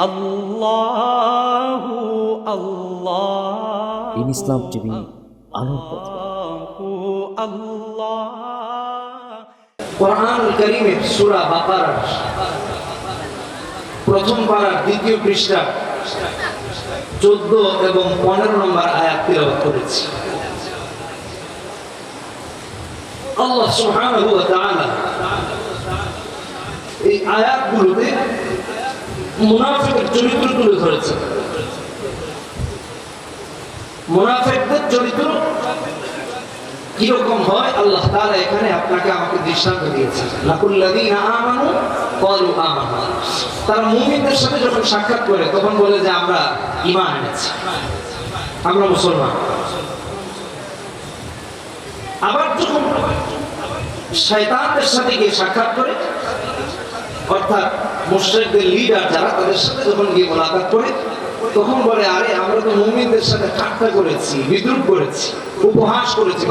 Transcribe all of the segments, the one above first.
আল্লাহু আল্লাহ। দিন ইসলাম টিভি আলোর পথ। আল্লাহ। কোরআনুল কারীমের সূরা বাকারার প্রথম পারার দ্বিতীয় পৃষ্ঠা 14 এবং 15 নম্বর আয়াত তিলাওয়াত করেছি। আল্লাহ সুবহানাহু ওয়া তাআলা এই আয়াতগুলোতে মুনাফিকের চরিত্র তুলে ধরেছেন। মুনাফিকদের চরিত্র কিরকম হয় আল্লাহ তাআলা এখানে আপনাকে আমাকে দৃষ্টান্ত দিয়েছেন। লাকুল্লাযীনা আমানু ক্বালু আমান্না, তারা মুমিনদের সাথে যখন সাক্ষাৎ করে তখন বলে যে আমরা ঈমান এনেছি, আমরা মুসলমান। আবার যখন শয়তানদের সাথে গিয়ে সাক্ষাৎ করে, অর্থাৎ মুশরিকদের লিডার যারা, তাদের সাথে যখন গিয়ে মোলাকাত করে তখন বলে আরে আমরা তো মুমিনদের সাথে ঠাট্টা করেছি, বিদ্রুপ করেছি, উপহাস করেছি,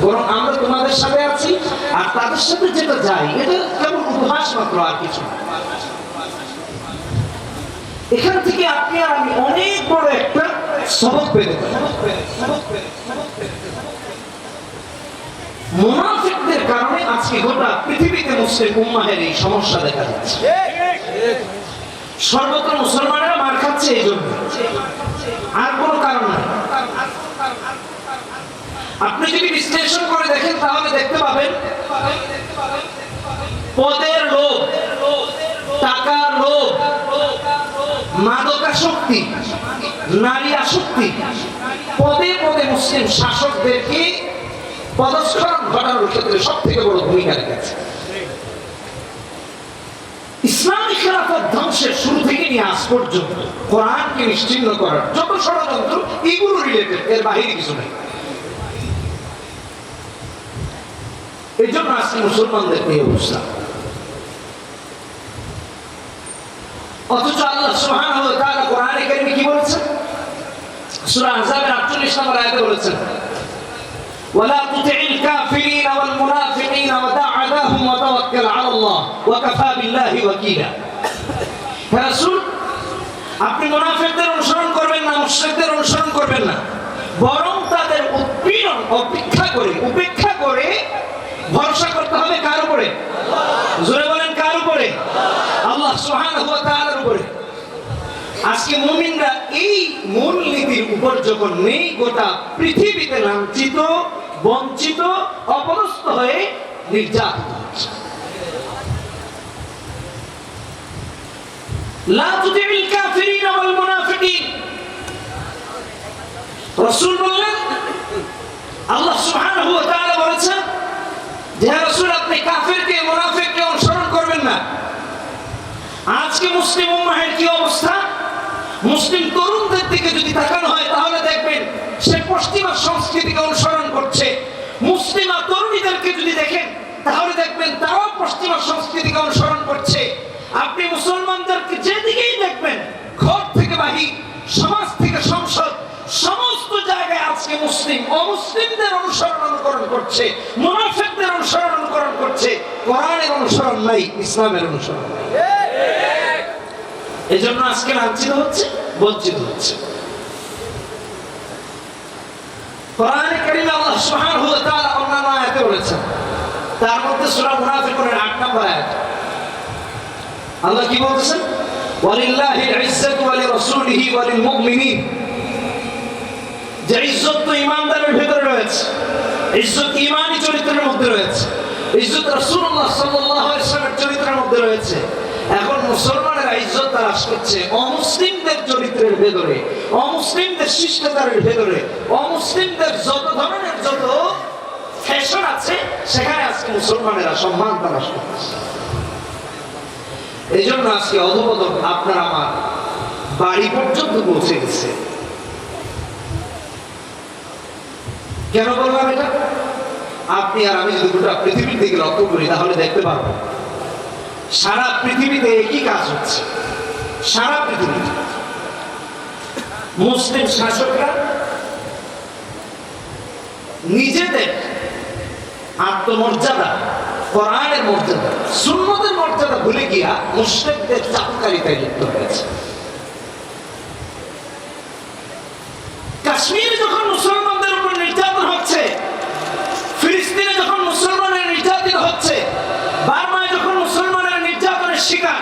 বরং আমরা তোমাদের সাথে আছি, আর তাদের সাথে যেটা যাই এটা কেবল উপহাস মাত্র, আর কিছু। এখান থেকে আপনি আর আমি অনেক বড় একটা সবক পেতে পারি। মুনাফিকদের কারণে আজকে গোটা পৃথিবীতে মুসলিম উম্মাহের এই সমস্যা দেখা যাচ্ছে। সর্বত্র মুসলমানেরা মার খাচ্ছে এই জন্য, আর কোনো কারণ নাই। আপনি যদি বিশ্লেষণ করে দেখেন তাহলে দেখতে পাবেন পদের লোভ, টাকার লোভ, মাদকাসক্তি, নারী আসক্তি পদে পদে মুসলিম শাসকদেরকে পদস্খলন ঘটানোর ক্ষেত্রে সব থেকে বড় ভূমিকা রেখেছে। ইসলামী খেলাফত ধ্বংসের শুরু থেকে নিয়ে আজ পর্যন্ত কোরআনকে নিশ্চিহ্ন করার যত ষড়যন্ত্র, এগুলো রিলেটেড, এর বাহিরে কিছু নেই। এই জন্য আজকে মুসলমানদের এই অবস্থা। অথচ আল্লাহ সুবহানাহু ওয়া তাআলা কোরআনে কারীমে কি বলেছেন? সূরা আহজাবের 48 নম্বর আয়াতে বলেছেন, ওয়ালা তুতি'ল কাফিরিন ওয়াল মুনাফিকিন ওয়াদা' আযাহুম ওয়া তাওয়াক্কাল আলাল্লাহ ওয়া কাফা বিল্লাহি ওয়াকিলা। হে রাসূল, আপনি মুনাফিকদের অনুসরণ করবেন না, মুশরিকদের অনুসরণ করবেন না, বরং তাদের উৎপীড়ন উপেক্ষা করে ভরসা করতে হবে কার উপরে? জোরে বলেন, কার উপরে? আল্লাহ সুবহানাহু ওয়া তাআলার উপরে। আজকে মুমিনরা এই মূল নীতির উপর যখন নেই, গোটা পৃথিবীতে লাঞ্ছিত, বঞ্চিত, অপদস্থ হয়ে নির্যাতিত হচ্ছে। লা তুতি'ল কাফিরিন ওয়াল মুনাফিকিন। রাসূল বললেন, আল্লাহ সুবহানাহু ওয়া তাআলা বলেছেন যে হে রাসূল, আপনি কাফিরকে, মুনাফিককে অনুসরণ করবেন না। আজকে মুসলিম উম্মাহের কি অবস্থা? মুসলিম তরুণদের দিকে যদি তাকানো হয় তাহলে দেখবেন সে পশ্চিমা সংস্কৃতিকে অনুসরণ করছে। মুসলিমা তরুণীদেরকে যদি দেখেন তাহলে দেখবেন তারাও পশ্চিমা সংস্কৃতিকে অনুসরণ করছে। আপনি মুসলমানদেরকে যেদিকেই দেখবেন, ঘর থেকে বাহির, সমাজ থেকে সংসদ, সমস্ত জায়গায় আজকে মুসলিম অমুসলিমদের অনুকরণ করছে, মুনাফিকদের অনুকরণ করছে। কোরআনের অনুসরণ নাই, ইসলামের অনুসরণ নাই। এই জন্য আজকে লাঞ্ছিত হচ্ছে, বঞ্চিত হচ্ছে। কোরআনে কারীমে আল্লাহ সুবহানাহু ওয়া তাআলা অন্যান্য আয়াতে বলেছেন, তার মধ্যে সূরা মুনাফিকুনের 8 নম্বর আয়াত আল্লাহ কি বলতেছেন? ওয়ালিল্লাহিল ইজ্জাতু ওয়া লিরাসূলিহি ওয়া লিল মুমিনিন। যে ইজ্জত তো ঈমানদারের ভিতরে রয়েছে, ইজ্জত ঈমানি চরিত্রের মধ্যে রয়েছে, ইজ্জত রাসূলুল্লাহ সাল্লাল্লাহু আলাইহি ওয়াসাল্লামের চরিত্রের মধ্যে রয়েছে। এখন মুসলমানেরা ইজ্জত তালাশ করছে অমুসলিমদের চরিত্রের ভেতরে, অমুসলিমদের শিষ্টাচারের ভেতরে, অমুসলিমদের যত ধরনের যত ফ্যাশন আছে সেখানে আজকে মুসলমানেরা সম্মান তালাশ করছে। এই জন্য আজকে অধপতন আপনার আমার বাড়ি পর্যন্ত পৌঁছে গেছে। কেন বললাম এটা? আপনি আর আমি যদি গোটা পৃথিবীর দিকে লক্ষ্য করি তাহলে দেখতে পারবো সারা পৃথিবীতে একই কাজ হচ্ছে। সারা পৃথিবীতে মুসলিম শাসকরা নিজেদের আত্মমর্যাদা, কোরআনের মর্যাদা, সুন্নতের মর্যাদা কথা ভুলে গিয়া মুশরিকদের চাপকারিতায় লিপ্ত হয়েছে। কাশ্মীরে যখন মুসলমানদের উপর নির্যাতন হচ্ছে, ফিলিস্তিনে যখন মুসলমানের নির্যাতিত হচ্ছে, বার্মায় যখন মুসলমানের নির্যাতনের শিকার,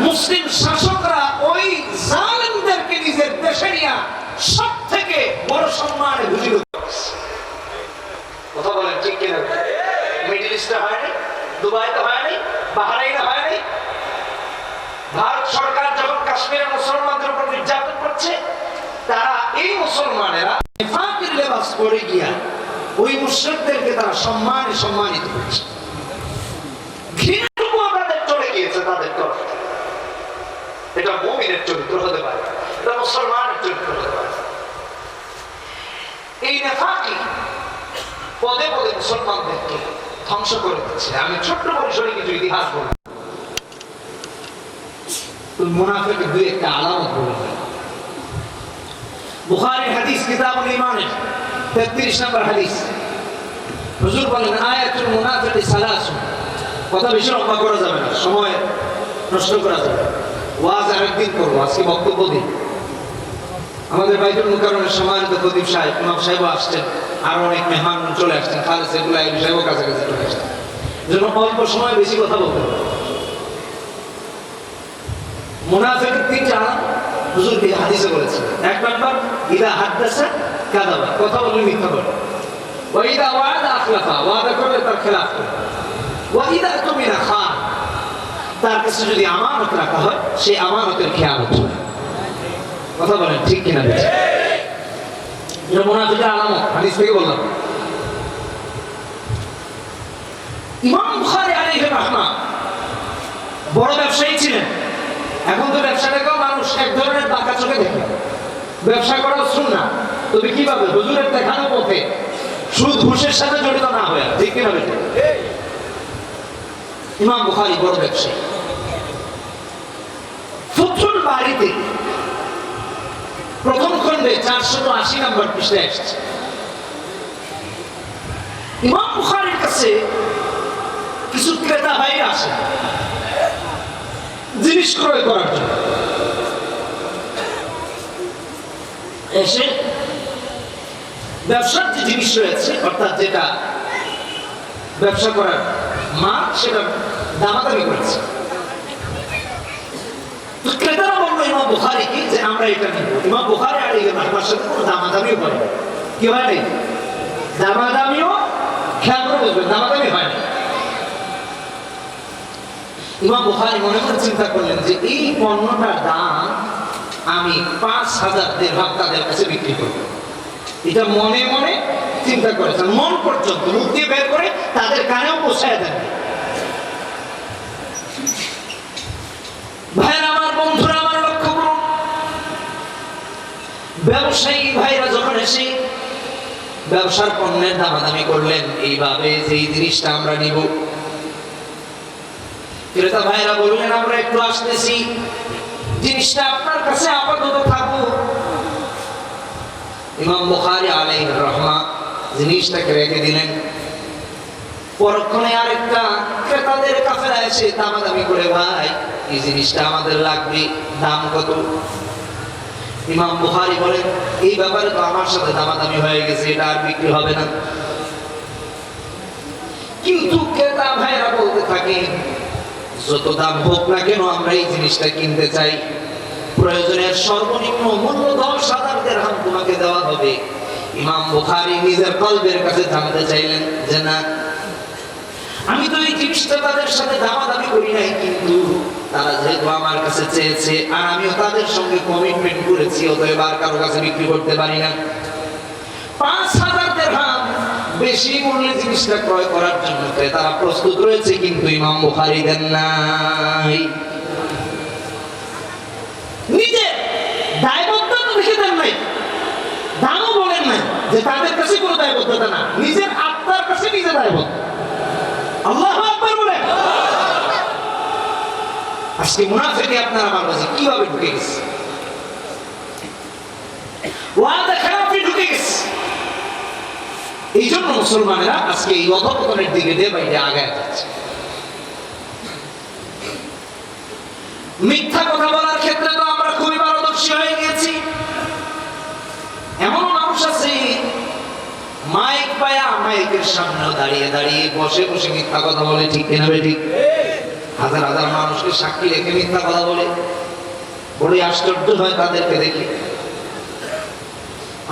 মুসলিম শাসকরা ওই জালেমদেরকে নিজের দেশে নিয়ে সব থেকে বড় সম্মানে ভূষিত করেছে। কথা বলেন ঠিক কিনা? মিডল ইস্টে হয়নি, দুবাইতে হয়নি, বাহরাইনে হয়নি। ভারত সরকার যখন কাশ্মীরের মুসলমানদের উপর নির্যাতন করছে, তারা এই মুসলমানেরা নিফাকের লেবাস পরে গিয়া ওই মুশরিকদেরকে তারা সম্মানিত করেছে। ঘৃণাটুকু তাদের চলে গিয়েছে তাদের তরফ থেকে। এটা মুমিনের চরিত্র হতে পারে, এটা মুসলমানের চরিত্র হতে পারে। এই নেফাকি পদে পদে মুসলমানদেরকে ধ্বংস করে দিচ্ছে। আমি ছোট্ট পরিসরে কিছু ইতিহাস বলব, মুনাফিকের দুই একটা আলামত বলে। বুখারীর হাদিস কিতাবুল ঈমানের 33 নম্বর হাদিস, হুজুর বলেন আয়াতুল মুনাফিকি সালাসুন। কথা বেশি লম্বা করা যাবে না, সময় নষ্ট করা যাবে। ওয়াজ আরেকদিন করবো, আজকে বক্তব্য দিন। আমাদের বাইতুল মুকাররমের সম্মানিত খতিব সাহেব, ইমাম সাহেব আসছেন, আরো অনেক মেহমান চলে আসছেন, খালেদ সাইফুল্লাহ সাহেবও কাছাকাছি চলে আসছেন। জন্য অল্প সময় বেশি কথা বলতে হবে। মুনাফিকের তিনটা হুজুর কি হাদিসে বলেছেন। এক নাম্বার, ইদা হাদাসা কাযাবা, কথা বললে মিথ্যা বলে। ওয়া ইদা ওয়াদা আখলাফা, ওয়াদা করলে তার খেলাফ করে। ওয়া ইদা তুমিনা খান, তার কাছে যদি আমানত রাখা হয় সেই আমানতের খেয়ানত করে। কথা বলেন ঠিক কিনা? এটা মুনাফিকের আলামত, হাদিস থেকে বললাম। ইমাম বুখারী আলাইহি রাহমা বড় ব্যবসায়ী ছিলেন। এখন তো ব্যবসাটাকেও মানুষ এক ধরনের বাঁকা চোখে দেখে। ব্যবসা করাও সুন্নাহ, তবে কিভাবে? হুজুরের দেখানো পথে, সুদ ঘুষের সাথে জড়িত না হয়ে। ঠিক কিনা? ইমাম বুখারী বড় ব্যবসায়ী। ফুতুল বাড়িতে প্রথম খণ্ডে 480 নম্বর পৃষ্ঠায় এসেছে। ইমাম বুখারীর কাছে কিছু ক্রেতা ভাইরা আসে জিনিস ক্রয় করার জন্য। এসে ব্যবসার যে জিনিস রয়েছে, অর্থাৎ যেটা ব্যবসা করার মাল, সেটা দামাদামি করেছে। ক্রেতারা বললো ইমাম বুখারীকে যে আমরা এটা নিব। ইমাম বুখারী আলাইহি রাহমার সাথে কোনো দামাদামিও হয় না। কি হয় নাই? দামাদামিও, খেয়াল করে বুঝবেন, দামাদামি হয় না। ইমাম বুখারী মনে মনে চিন্তা করলেন যে এই পণ্যটার দাম আমি 5000 দিরহাম তাদের কাছে বিক্রি করব। এটা মনে মনে চিন্তা করেছেন, মন পর্যন্ত মুখ দিয়ে বের করে তাদের কানেও পৌঁছায় দেন। ভাইরা আমার, বন্ধুরা আমার, লক্ষ্য করুন, ব্যবসায়ী ভাইরা যখন এসে ব্যবসার পণ্যের দামাদামি করলেন এইভাবে যে এই জিনিসটা আমরা নিব, ক্রেতা ভাইরা বললেন আমরা একটু আসতেছি, জিনিসটা আপনার কাছে আপাতত থাকুক। ইমাম বুখারী আলাইহি রাহমা জিনিসটাকে রেখে দিলেন। পরক্ষণে আরেকটা ক্রেতাদের কাফেলা এসে দামাদামি করে, ভাই এই জিনিসটা আমাদের লাগবে, দাম কত? ইমাম বুখারী বলেন এই ব্যাপারে তো আমার সাথে দামাদামি হয়ে গেছে, এটা আর বিক্রি হবে না। কিন্তু ক্রেতা ভাইরা বলতে থাকে যত দাম হোক না কেন আমরা এই জিনিসটা কিনতে চাই, প্রয়োজনের সর্বনিম্ন মূল্য 10,000 দিরহাম তোমাকে দেওয়া হবে। ইমাম বুখারী নিজের কলবের কাছে জানতে চাইলেন যে না, আমি তো এই জিনিসটা তাদের সাথে দামাদামি করি নাই, কিন্তু তারা যেহেতু আমার কাছে চেয়েছে আর আমিও তাদের সঙ্গে কমিটমেন্ট করেছি, অতএব আর কারো কাছে বিক্রি করতে পারি না। 5000 দিরহাম বেশি মূল্যে জিনিসটা ক্রয় করার জন্য তারা প্রস্তুত রয়েছে, কিন্তু ইমাম বুখারী দেন নাই। নিজের দায়বদ্ধতা দেখে দেন নাই, দামও বলেন নাই যে তাদের কাছে কোনো দায়বদ্ধতা না, নিজের আত্মার কাছে নিজে দায়বদ্ধ। আল্লাহু আকবার বলেন। আজকে মুনাফিক আপনারা আমার কাছে কিভাবে ঢুকে গেছে, ওয়াদা খেলাফি ঢুকে গেছে। এই জন্য মুসলমানেরা আজকে এই অধঃপতনের দিকে দিয়ে বাইরে আগায় যাচ্ছে। মিথ্যা কথা বলার ক্ষেত্রে তো আমরা খুবই পারদর্শী হয়ে গেছি। এমন মানুষ আছে মাইক পায়া মাইকের সামনে দাঁড়িয়ে দাঁড়িয়ে বসে বসে মিথ্যা কথা বলে, ঠিক কিনা ঠিক? হাজার হাজার মানুষকে সাক্ষী রেখে মিথ্যা কথা বলে, বড় আশ্চর্য হয় তাদেরকে দেখে।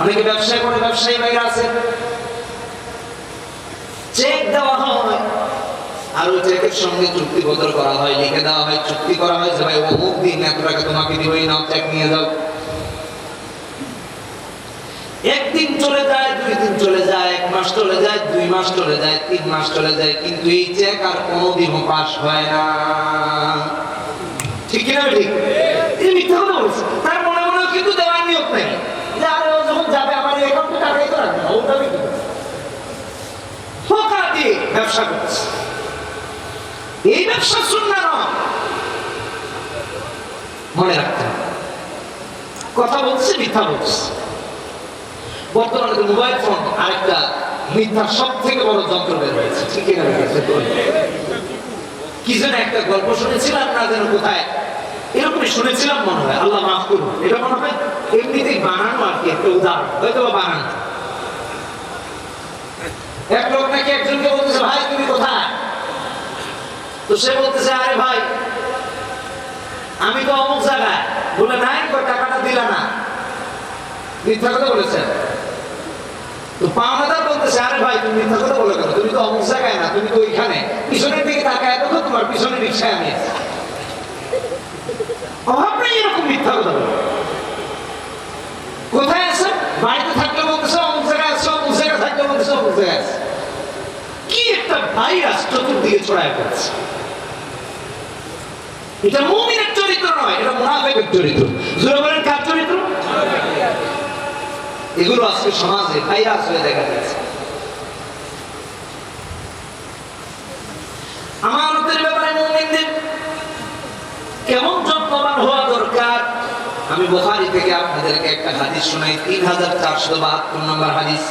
অনেকে ব্যবসা করে, ব্যবসায়ী ভাইরা আছে, চেক দেওয়া হয় আর ওই চেকের সঙ্গে চুক্তিপত্র করা হয়, লিখে দেওয়া হয়, চুক্তি করা হয় যে ভাই অমুক দিন এত টাকা তোমাকে দিবই, নাও চেক নিয়ে যাও। একদিন চলে যায়, 2 দিন চলে যায়, 1 মাস চলে যায়, 2 মাস চলে যায়, 3 মাস চলে যায়, কিন্তু এই চেক আর কোনোদিনও পাস হয় না, ঠিক কিনা ঠিক? এই মিথ্যা কথা বলছে, তার মনে মনে কিন্তু দেওয়ার নিয়ত নেই যে আরে ও যখন যাবে আমার অ্যাকাউন্টে টাকাই তো রাখবে না, ওটা কি ফোকা দিয়ে ব্যবসা করছে। এই ব্যবসা সুন্নাহ নয়, মনে রাখতে হবে। কথা বলছে, মিথ্যা বলছে। বর্তমানে তো মোবাইল ফোন আরেকটা মিথ্যার সব থেকে বড় যন্ত্র বের হয়েছে, ঠিক কিনা? কি যেন একটা গল্প শুনেছিলাম না যেন কোথায়, এরকমই শুনেছিলাম মনে হয়, আল্লাহ মাফ করুন, এটা মনে হয় এমনিতেই বানানো আর কি, একটা উদাহরণ হয়তো বানানো। এক লোক নাকি একজনকে বলতেছে ভাই তুমি কোথায়? তো সে বলতেছে আরে ভাই আমি তো অমুক জায়গায়। বলে নাই, টাকাটা দিলা না, মিথ্যা কথা বলেছেন। তো পাওনাদার বলতেছে আরে ভাই তুমি মিথ্যা কথা বলে কেন, তুমি তো অমুক জায়গায় না, তুমি তো ওইখানে, পিছনের দিকে তাকায় দেখো তোমার পিছনের রিক্সায় আমি আছি। অভাব নেই এরকম মিথ্যা কথা বলে। কোথায় আছে? বাড়িতে থাকলে বলতেছে অমুক জায়গায় আছে, অমুক জায়গায় থাকলে বলতেছে অমুক জায়গায় আছে। কি একটা ভাইরাস চতুর্দিকে ছড়ায় পড়ছে। এটা মুমিনের চরিত্র নয়, এটা মুনাফিকের চরিত্র। জোরে বলেন কার চরিত্র? এগুলো আজকে সমাজে ভাইরাস হয়ে দেখা যাচ্ছে। আমানতের ব্যাপারে মুমিনদের কেমন যত্নবান হওয়া দরকার, আমি বুখারী থেকে আপনাদেরকে একটা হাদিস শোনাই, 3472 নম্বর হাদিস।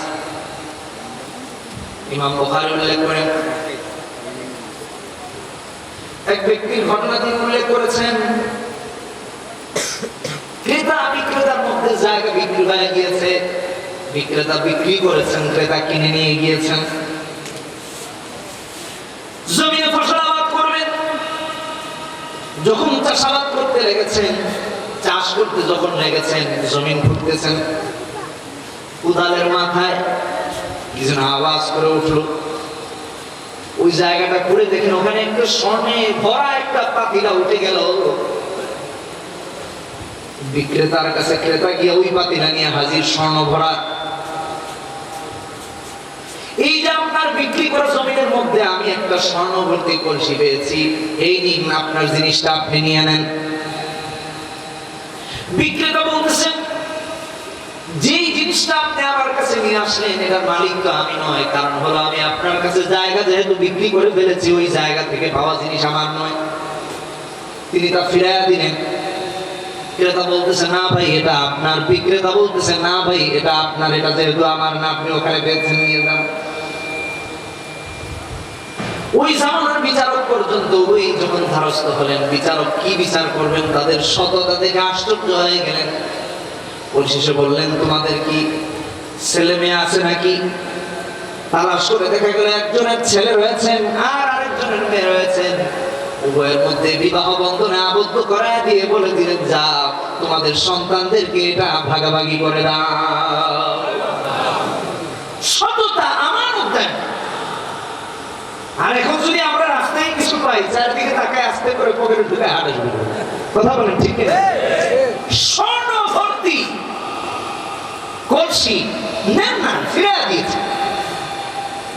ইমাম বুখারী উল্লেখ করেন, এক ব্যক্তির ঘটনা তিনি উল্লেখ করেছেন। ক্রেতা বিক্রেতার মধ্যে জায়গা বিক্রি হয়ে গিয়েছে, বিক্রেতা বিক্রি করেছেন, ক্রেতা কিনে নিয়ে গিয়েছেন। জমিনে ফসল আবাদ করবেন, যখন চাষাবাদ করতে লেগেছেন, চাষ করতে যখন লেগেছেন, জমিন খুঁড়তেছেন, কোদালের মাথায় কি যেন আওয়াজ করে উঠলো। ওই জায়গাটা খুঁড়ে দেখেন ওখানে একটা স্বর্ণে ভরা একটা পাতিলা উঠে গেল। বিক্রেতার কাছে ক্রেতা গিয়ে ওই পাতিলা নিয়ে হাজির, স্বর্ণ ভরা। এই যে আপনার বিক্রি করা জমিনের মধ্যে আমি একটা স্বর্ণ ভর্তি কলসি পেয়েছি, এই নিন আপনার জিনিসটা, আপনি নিয়ে নেন। বিক্রেতা বলতেছেন যেই জিনিসটা আপনি আমার কাছে নিয়ে আসলেন এটার মালিক তো আমি নয়, কারণ হলো আমি আপনার কাছে জায়গা যেহেতু বিক্রি করে ফেলেছি, ওই জায়গা থেকে পাওয়া জিনিস আমার নয়। তিনি তা ফিরাইয়া দিলেন। ক্রেতা বলতেছে না ভাই এটা আপনার। বিক্রেতা বলতেছে না ভাই এটা আপনার, এটা যেহেতু আমার না, আপনি ওখানে বেচে নিয়ে যান। ওই জামানার বিচারক পর্যন্ত ওই যখন ধারস্থ হলেন, বিচারক কি বিচার করবেন তাদের সততা দেখে আশ্চর্য হয়ে গেলেন। পরিশেষে বললেন তোমাদের কি ছেলে মেয়ে আছে নাকি? তালাশ করে দেখা গেল একজনের ছেলে রয়েছেন আর আরেকজনের মেয়ে রয়েছেন। উভয়ের মধ্যে বিবাহ বন্ধনে আবদ্ধ করায় দিয়ে বলে দিলেন যাও তোমাদের সন্তানদেরকে এটা ভাগাভাগি করে দাও। সততা আমানত দেন। আর এখন যদি আমরা রাস্তায় কিছু পাই, চারদিকে তাকায় আস্তে করে পকেটে ঢুকে হাঁটে শুরু করি। কথা বলেন ঠিক কিনা? স্বর্ণ ভর্তি কলসি নেন না, ফিরে দিয়েছে।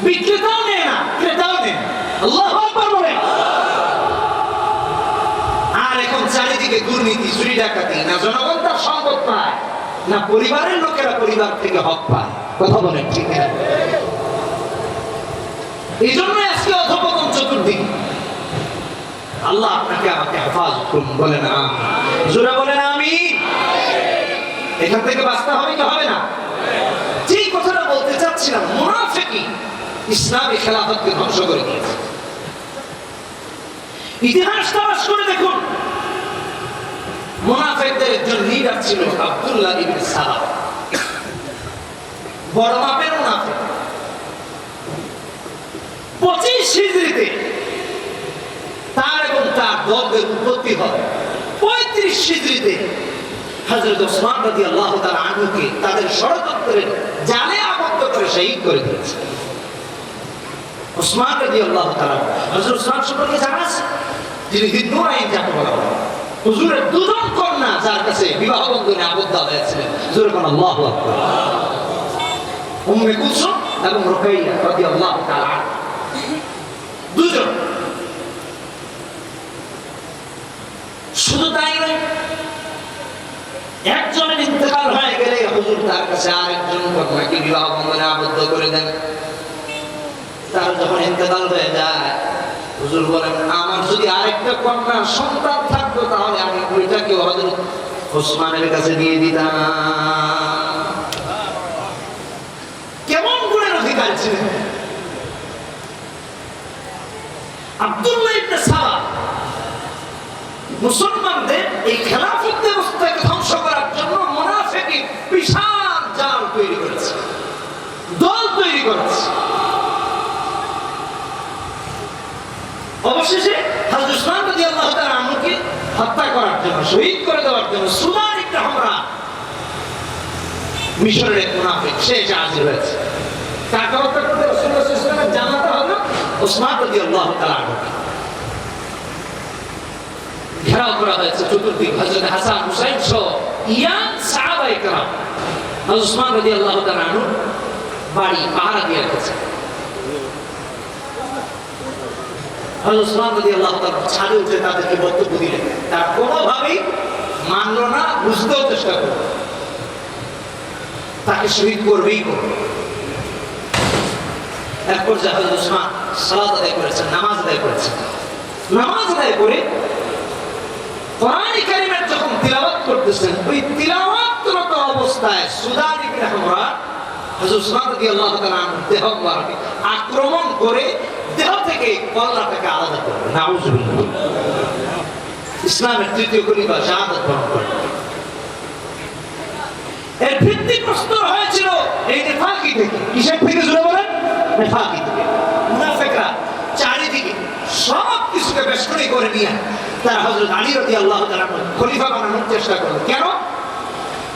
বিক্রেতাও নেয় না, ক্রেতাও নেয় না। আল্লাহু আকবার বলেন। আর এখন চারিদিকে দুর্নীতি, চুরি ডাকাতি, না জনগণ তার সম্পদ পায়, না পরিবারের লোকেরা পরিবার থেকে হক পায়। কথা বলেন ঠিক কিনা? এই জন্য আজকে অধঃপতন চতুর্দিকে। আল্লাহ আপনাকে আমাকে হেফাজত করুন, বলেন আমিন। জোরে বলেন আমিন। এখান থেকে বাঁচতে হবে কি হবে না? যেই কথাটা বলতে চাচ্ছিলাম, মুনাফিকি ইসলামী খেলাফতকে ধ্বংস করে দিয়েছে। ইতিহাস তালাশ করে দেখুন, ছিল আব্দুল্লাহ ইবনে সাবা, বড় মাপের মুনাফিক। 25 হিজরিতে তার এবং তার দলের উৎপত্তি হয়। 35 হিজরিতে হযরত ওসমান রাদিয়াল্লাহু তাআলা আনহুকে তাদের ষড়যন্ত্রের জালে আবদ্ধ করে শহীদ করে দিয়েছে। ওসমান রাদিয়াল্লাহু তাআলা, হযরত ওসমান সম্পর্কে জানা আছে, যিনি হিন্দুরাইন যাকে বলা হয়, হুজুরের দুজন কন্যা যার কাছে বিবাহ বন্ধনে আবদ্ধ হয়েছিলেন। জোরে বলেন আল্লাহু আকবার। উম্মে কুলসুম এবং রুকাইয়া রাদিয়াল্লাহু তাআলা, দুজন। শুধু তাই নয়, একজনের ইন্তেকাল হয়ে গেলে হুজুর তার কাছে আরেকজন কন্যাকে বিবাহ বন্ধনে আবদ্ধ করে দেন। তার যখন ইন্তেকাল হয়ে যায়, হুজুর বলেন, আমার যদি আরেকটা কন্যা সন্তান থাকতো তাহলে আমি ওইটাকে হযরত ওসমানের কাছে দিয়ে দিতাম। কেমন গুণের অধিকার ছিলেন আব্দুল্লাহ ইবনে সাবা। মুসলমানদের এই খেলাফত ব্যবস্থাকে ধ্বংস করার জন্য মুনাফিক বিশাল জাল তৈরি করেছে, দল তৈরি করেছে। অবশেষে হযরত ওসমান রাদিয়াল্লাহু তাআলা আনহুকে হত্যা করার জন্য, শহীদ করে দেওয়ার জন্য সুলাইমান ইবনে হামরা, মিশরের এক মুনাফিক, সে এসে হাজির হয়েছে। কাকে হত্যা করতে? রাসূলুল্লাহ সাল্লাল্লাহু আলাইহি ওয়াসাল্লাম জানাতে হবে ওসমান রাদিয়াল্লাহু তাআলা আনহুকে। ঘেরাও করা হয়েছে চতুর্দিক, হযরত হাসান হুসাইন সহ ইয়াং সাহাবায়ে কেরাম হযরত ওসমান রাদিয়াল্লাহু তাআলা আনহু বাড়ি পাহারা দিয়ে রেখেছে। হযরত ওসমান রাদিয়াল্লাহু তাআলা ছাদে উঠে তাদেরকে বক্তব্য দিলেন। তারা কোনোভাবেই মানল না, বুঝতেও চেষ্টা করল, তাকে শহীদ করবেই করবে। এক পর্যায়ে হযরত ওসমান সালাত আদায় করেছেন, নামাজ আদায় করেছেন। নামাজ আদায় করে কোরআন কারীমের যখন তিলাওয়াত করতেছেন, ওই তিলাওয়াতরত অবস্থায় সুলাইমান ইবনে হামরা হযরত ওসমান রাদিয়াল্লাহু তাআলা আনহু দেহ মুবারকে আক্রমণ করে দেহ থেকে কল্লাটাকে আলাদা করবে। নাউযুবিল্লাহ। ইসলামের তৃতীয় খলিফা শাহাদাত বরণ করেন। এর ভিত্তিপ্রস্তর হয়েছিল এই নেফাকি থেকে। কিসের থেকে? জুড়ে বলেন, নেফাকি থেকে। মুনাফিকরা চারিদিকে সব কিছুকে বেষ্টনী করে নিয়ে তারা হযরত আলী রাদিয়াল্লাহু তাআলা খলিফা বানানোর চেষ্টা করল। কেন?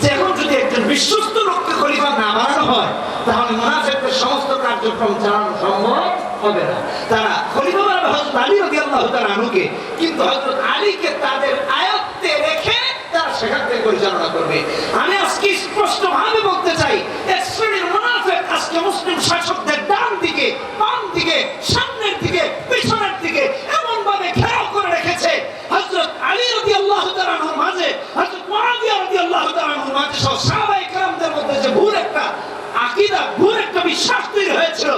যে এখন যদি একজন বিশ্বস্ত লোককে খলিফা না বানানো হয়, তাহলে মুনাফিকদের সমস্ত কার্যক্রম চালানো সম্ভব হবে না। তারা খলিফা বানাবে হযরত আলী রাদিয়াল্লাহু তাআলা আনহুকে, কিন্তু হযরত আলীকে তাদের আয়ত্তে রেখে তারা সেখান থেকে পরিচালনা করবে। আমি আজকে স্পষ্টভাবে বলতে চাই, এক শ্রেণীর মুনাফিক আজকে মুসলিম শাসকদের ডান দিকে, বাম দিকে, সামনের দিকে, পিছনের দিকে এমন ভাবে ঘেরাও করে রেখেছে। হযরত আলী রাদিয়াল্লাহু তাআলা আনহুর মাঝে, হযরত মুআবিয়া রাদিয়াল্লাহু তাআলা আনহুর মাঝে সহ সাহাবায়ে কেরামদের মধ্যে যে ভুল একটা আকীদা, ভুল একটা বিশ্বাস তৈরি হয়েছিল,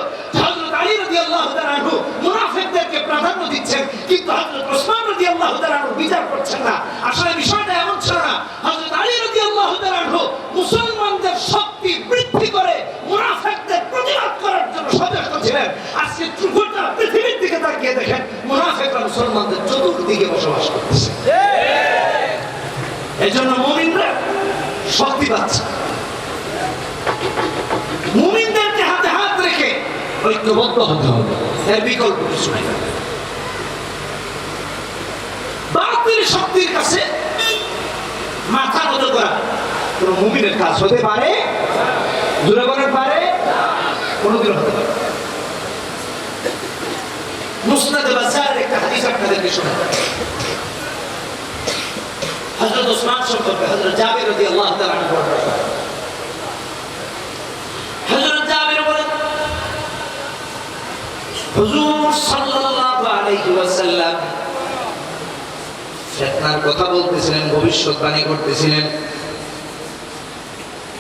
হযরত আলী রাদিয়াল্লাহু তাআলা আনহু মুনাফিকদেরকে প্রাধান্য দিচ্ছেন, কিন্তু হযরত ওসমান রাদিয়াল্লাহু তাআলা আনহু বিচার করছেন না। আসলে বিষয়টা এমন ছিল না। হযরত আলী রাদিয়াল্লাহু তাআলা আনহু মুসলমানদের শক্তি বৃদ্ধি করে মুনাফিকদের প্রতিবাদ করার জন্য সচেষ্ট ছিলেন। আজকে গোটা পৃথিবীর দিকে তাকিয়ে দেখেন, মুনাফিকরা মুসলমানদের চতুর্দিকে বসবাস করতেছে। এজন্য মুমিনরা শক্তি পাচ্ছে। মুমিনদেরকে হাতে হাত রেখে ঐক্যবদ্ধ হতে হবে, এর বিকল্প কিছু নাই। বাতিল শক্তির কাছে মাথা নত করা কোন মুমিনের কাজ হতে পারে? জোরে বলেন, পারে? কোনদিন হতে পারে? মুসনাদে বাজারের একটা হাদিস আপনাদেরকে শোনাবো। হযরত ওসমান সম্পর্কে হযরত জাবির রাদিয়াল্লাহু তাআলা আনহু বর্ণনা করেন। হযরত জাবির বলেন, হুজুর সাল্লাল্লাহু আলাইহি ওয়াসাল্লাম ফিতনার কথা বলতেছিলেন, ভবিষ্যৎবাণী করতেছিলেন।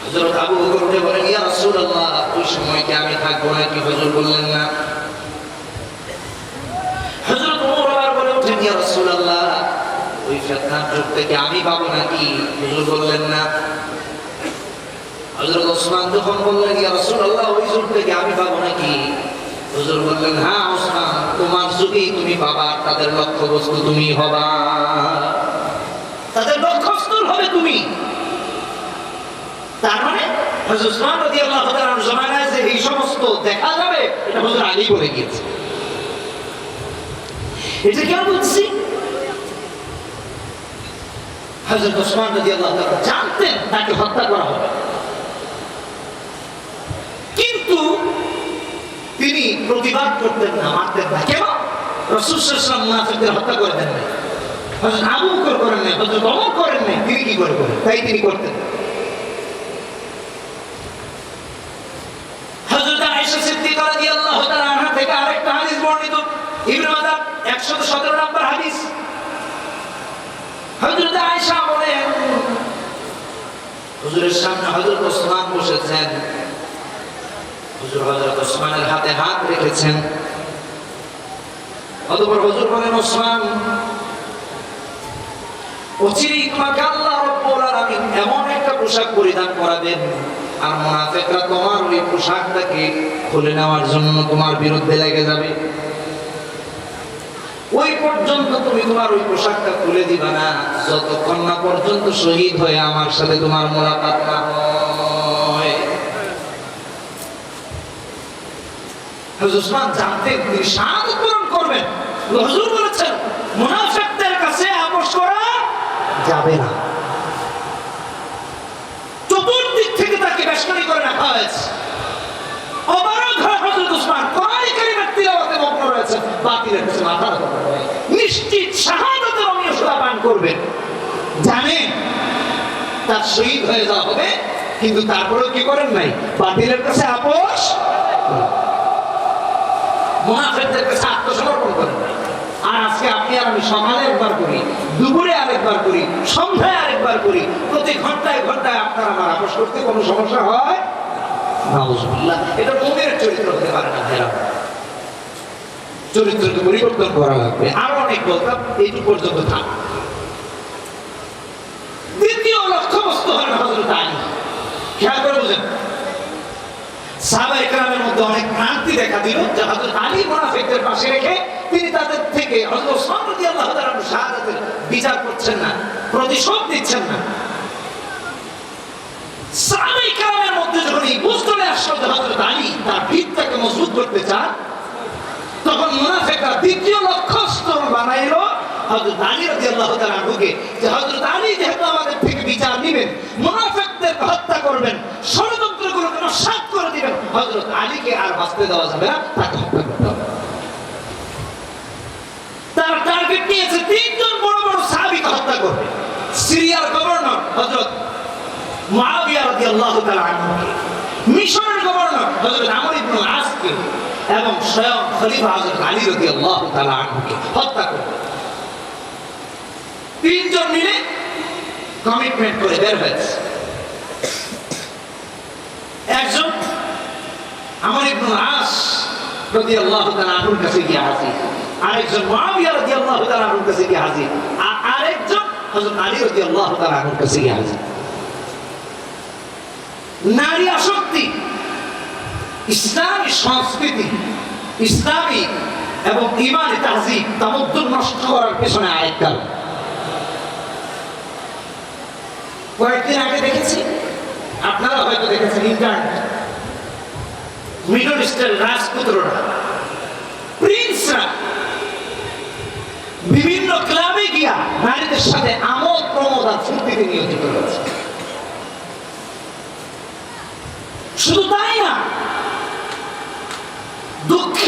হযরত আবু বকর উঠে বলেন, ইয়া রাসূলুল্লাহ, ওই সময় কি আমি থাকবো নাকি? হুজুর বললেন না। হযরত ওমর আবার বলে উঠেন, ইয়া রাসূলুল্লাহ, ওই ফিতনার যুগ থেকে আমি পাবো নাকি? হুজুর বললেন না। হযরত ওসমান যখন বললেন, ইয়া রাসূলুল্লাহ, ওই যুগ থেকে আমি পাবো নাকি? হুজুর বললেন, হ্যাঁ ওসমান, তোমার যুগেই তুমি পাবা, তাদের লক্ষ্যবস্তু তুমি হবা, তাদের লক্ষ্যস্থল হবে তুমি। তার মানে হযরত উসমান রাদিয়াল্লাহু তাআলার জামানায় যে এই সমস্ত দেখা যাবে এটা হুজুর আলী বলে গিয়েছে। এটা কেন বলছি? হযরত উসমান রাদিয়াল্লাহু তাআলা জানতেন তাকে হত্যা করা হবে, কিন্তু তিনি প্রতিবাদ করতেন না, মারতেন না। কেন? রাসূল সাল্লাল্লাহু আলাইহি ওয়াসাল্লাম মুনাফিকদের হত্যা করে দেন না, হযরত আবু বকর করেন না, হযরত ওমর করেন না, তিনি কি করে করেন? তাই তিনি করতেন। হযরত আয়েশা সিদ্দিকা রাদিয়াল্লাহু তাআলা আনহা থেকে আরেকটা হাদিস বর্ণিত, ইবনে মাজাহ 117 নম্বর হাদিস। হযরত আয়েশা বলেন, হুজুরের সামনে হযরত ওসমান বসেছেন, হুজুর হযরত ওসমানের হাতে হাত রেখেছেন। অতঃপর হুজুর বলেন, ওসমান, অচিরেই তোমাকে আল্লাহ রাব্বুল আলামিন এমন একটা পোশাক পরিধান করাবেন, আর মুনাফিকরা তোমার ওই পোশাকটাকে খুলে নেওয়ার জন্য তোমার বিরুদ্ধে লেগে যাবে। ওই পর্যন্ত তুমি তোমার ওই পোশাকটা খুলে দিবা না যতক্ষণ না পর্যন্ত শহীদ হয়ে আমার সাথে তোমার মোলাকাত না হয়। হযরত ওসমান জানতেন তিনি শাহাদাত বরণ করবেন। হুজুর বলেছেন মুনাফিকদের কাছে আপোষ করা যাবে না। চতুর্দিক থেকে তাকে বেষ্টনী করে রাখা হয়েছে। অবাক হয়ে হযরত ওসমান কোরআন কারীমের তিলাওয়াতে মগ্ন রয়েছেন, বাতিলের কাছে মাথা নত করে নিশ্চিত শাহাদাতের অমীয় সুরা পান করবেন। জানেন তার শহীদ হয়ে যাওয়া হবে, কিন্তু তারপরেও কি করেন নাই? বাতিলের কাছে আপোষ, মুনাফিকদের কাছে আত্মসমর্পণ করেন নাই। আর আজকে আপনি আর আমি সকালে একবার করি, দুপুরে আরেকবার করি, সন্ধ্যায় আরেকবার করি, প্রতি ঘন্টায় ঘন্টায় আপনার আমার আপোষ করতে কোনো সমস্যা হয়? নাউজুবিল্লাহ। এটা মুমিনের চরিত্র হতে পারে না। ভাইরা, চরিত্রকে পরিবর্তন করা লাগবে। আরো অনেক বলতাম, এইটুকু পর্যন্ত থাক। দ্বিতীয় লক্ষ্যবস্তু হলেন হযরত আলী। খেয়াল করে বুঝেন, সাহাবায়ে কেরামের মধ্যে অনেক ক্রান্তি দেখা দিল যে হযরত আলী মুনাফিকদের পাশে রেখে তিনি তাদের থেকে হযরত ওসমান রাদিয়াল্লাহু তাআলা শাহাদাতের বিচার করছেন না, প্রতিশোধ দিচ্ছেন না। সাহাবায়ে কেরামের মধ্যে যখন এই বুঝ চলে আসলো যে হযরত আলী তার ভিতটাকে মজবুত করতে চান, তখন মুনাফিকরা দ্বিতীয় লক্ষ্যস্থ বানাইলো হযরত আলী রাদিয়াল্লাহু তাআলা আনহুকে, যে হযরত আলী যেহেতু আমাদের থেকে বিচার নেবেন, মুনাফিকদের হত্যা করবেন, ষড়যন্ত্রগুলোকে নস্যাৎ করে দিবেন, হযরত আলীকে আর বাঁচতে দেওয়া যাবে না, তাকে হত্যা করতে হবে। তার টার্গেট নিয়েছে তিনজন বড় বড় সাহাবীকে হত্যা করবে। সিরিয়ার গভর্নর হযরত মুআবিয়া রাদিয়াল্লাহু তাআলা আনহুকে, মিশরের গভর্নর হযরত আমর ইবনে আসকে এবং স্বয়ং খলিফা হযরত আলী রাদিয়াল্লাহু তাআলা আনহুকে হত্যা করবে। তিনজন মিলে কমিটমেন্ট করে বের হয়েছে। একজন আমর ইবনে আস রাদিয়াল্লাহু তাআলা আনহুর কাছে গিয়ে হাজির, আরেকজন মুআবিয়া রাদিয়াল্লাহু তাআলা আনহুর কাছে গিয়ে হাজির, আর আরেকজন হযরত আলী রাদিয়াল্লাহু তাআলা আনহুর কাছে গিয়ে হাজির। নারী আসক্তি, ইসলামী সংস্কৃতি, ইসলামী এবং ঈমানি তাহযীব তামাদ্দুন নষ্ট করার পেছনে আরেক কারণ। কয়েকদিন আগে দেখেছি, আপনারা হয়তো দেখেছেন, ইন্টারনেট মিডল ইস্টের রাজপুত্ররা, প্রিন্সরা বিভিন্ন ক্লাবে গিয়া নারীদের সাথে আমোদ প্রমোদ আর ফুর্তিতে নিয়োজিত রয়েছে। শুধু তাই না, দুঃখ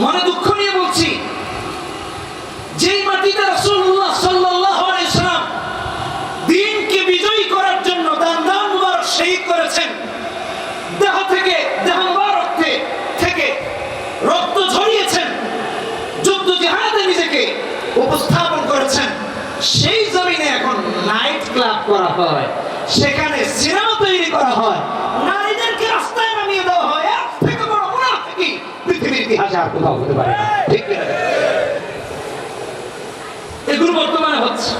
মনে দুঃখ নিয়ে বলছি, যেই মাটিতে রাসূলুল্লাহ সাল্লাল্লাহু আলাইহি ওয়াসাল্লাম দ্বীনকে বিজয়ী করার জন্য দান মুবারক শহীদ করেছেন, দেহ থেকে দেহ মুবারক থেকে রক্ত ঝরিয়েছেন, যুদ্ধ জিহাদে নিজেকে উপস্থাপন করেছেন, সেই জমিনে এখন নাইট ক্লাব করা হয়, সেখানে সিনেমা তৈরি করা হয়, নারীদেরকে রাস্তায় নামিয়ে দেওয়া হয়। এর থেকে বড় মুনাফিকি পৃথিবীর ইতিহাসে আর কোথাও হতে পারে না। ঠিক কিনা? এগুলো বর্তমানে হচ্ছে,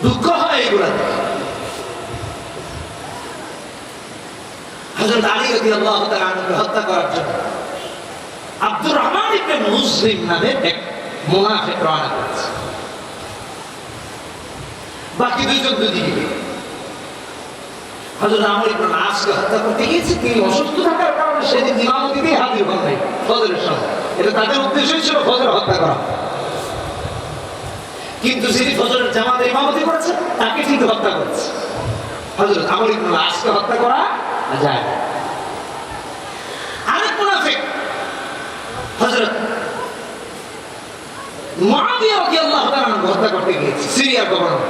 দুঃখ হয় এগুলা। হযরত আলী রাদিয়াল্লাহু তাআলা আনহুকে হত্যা করার জন্য আব্দুর রহমান ইবনে মুসলিম নামে এক মুনাফিক রওনা করেছে। বাকি দুইজন দুদিকে, হযরত আমর ইবনে আসকে হত্যা করতে গিয়েছে, তিনি অসুস্থ থাকার কারণে সেদিন ইমামতিতেই হাজির হন নাই ফজরের সময়। এটা তাদের উদ্দেশ্যই ছিল ফজর হত্যা করা, কিন্তু যিনি ফজরের জামাতে ইমামতি করেছে তাকে ঠিক হত্যা করেছে। হযরত আমর ইবনে আসকে হত্যা করা যায় না। আরেক মুনাফিক হযরত মুআবিয়া রাদিয়াল্লাহু তাআলা আনহু হত্যা করতে গিয়েছে। সিরিয়ার গভর্নর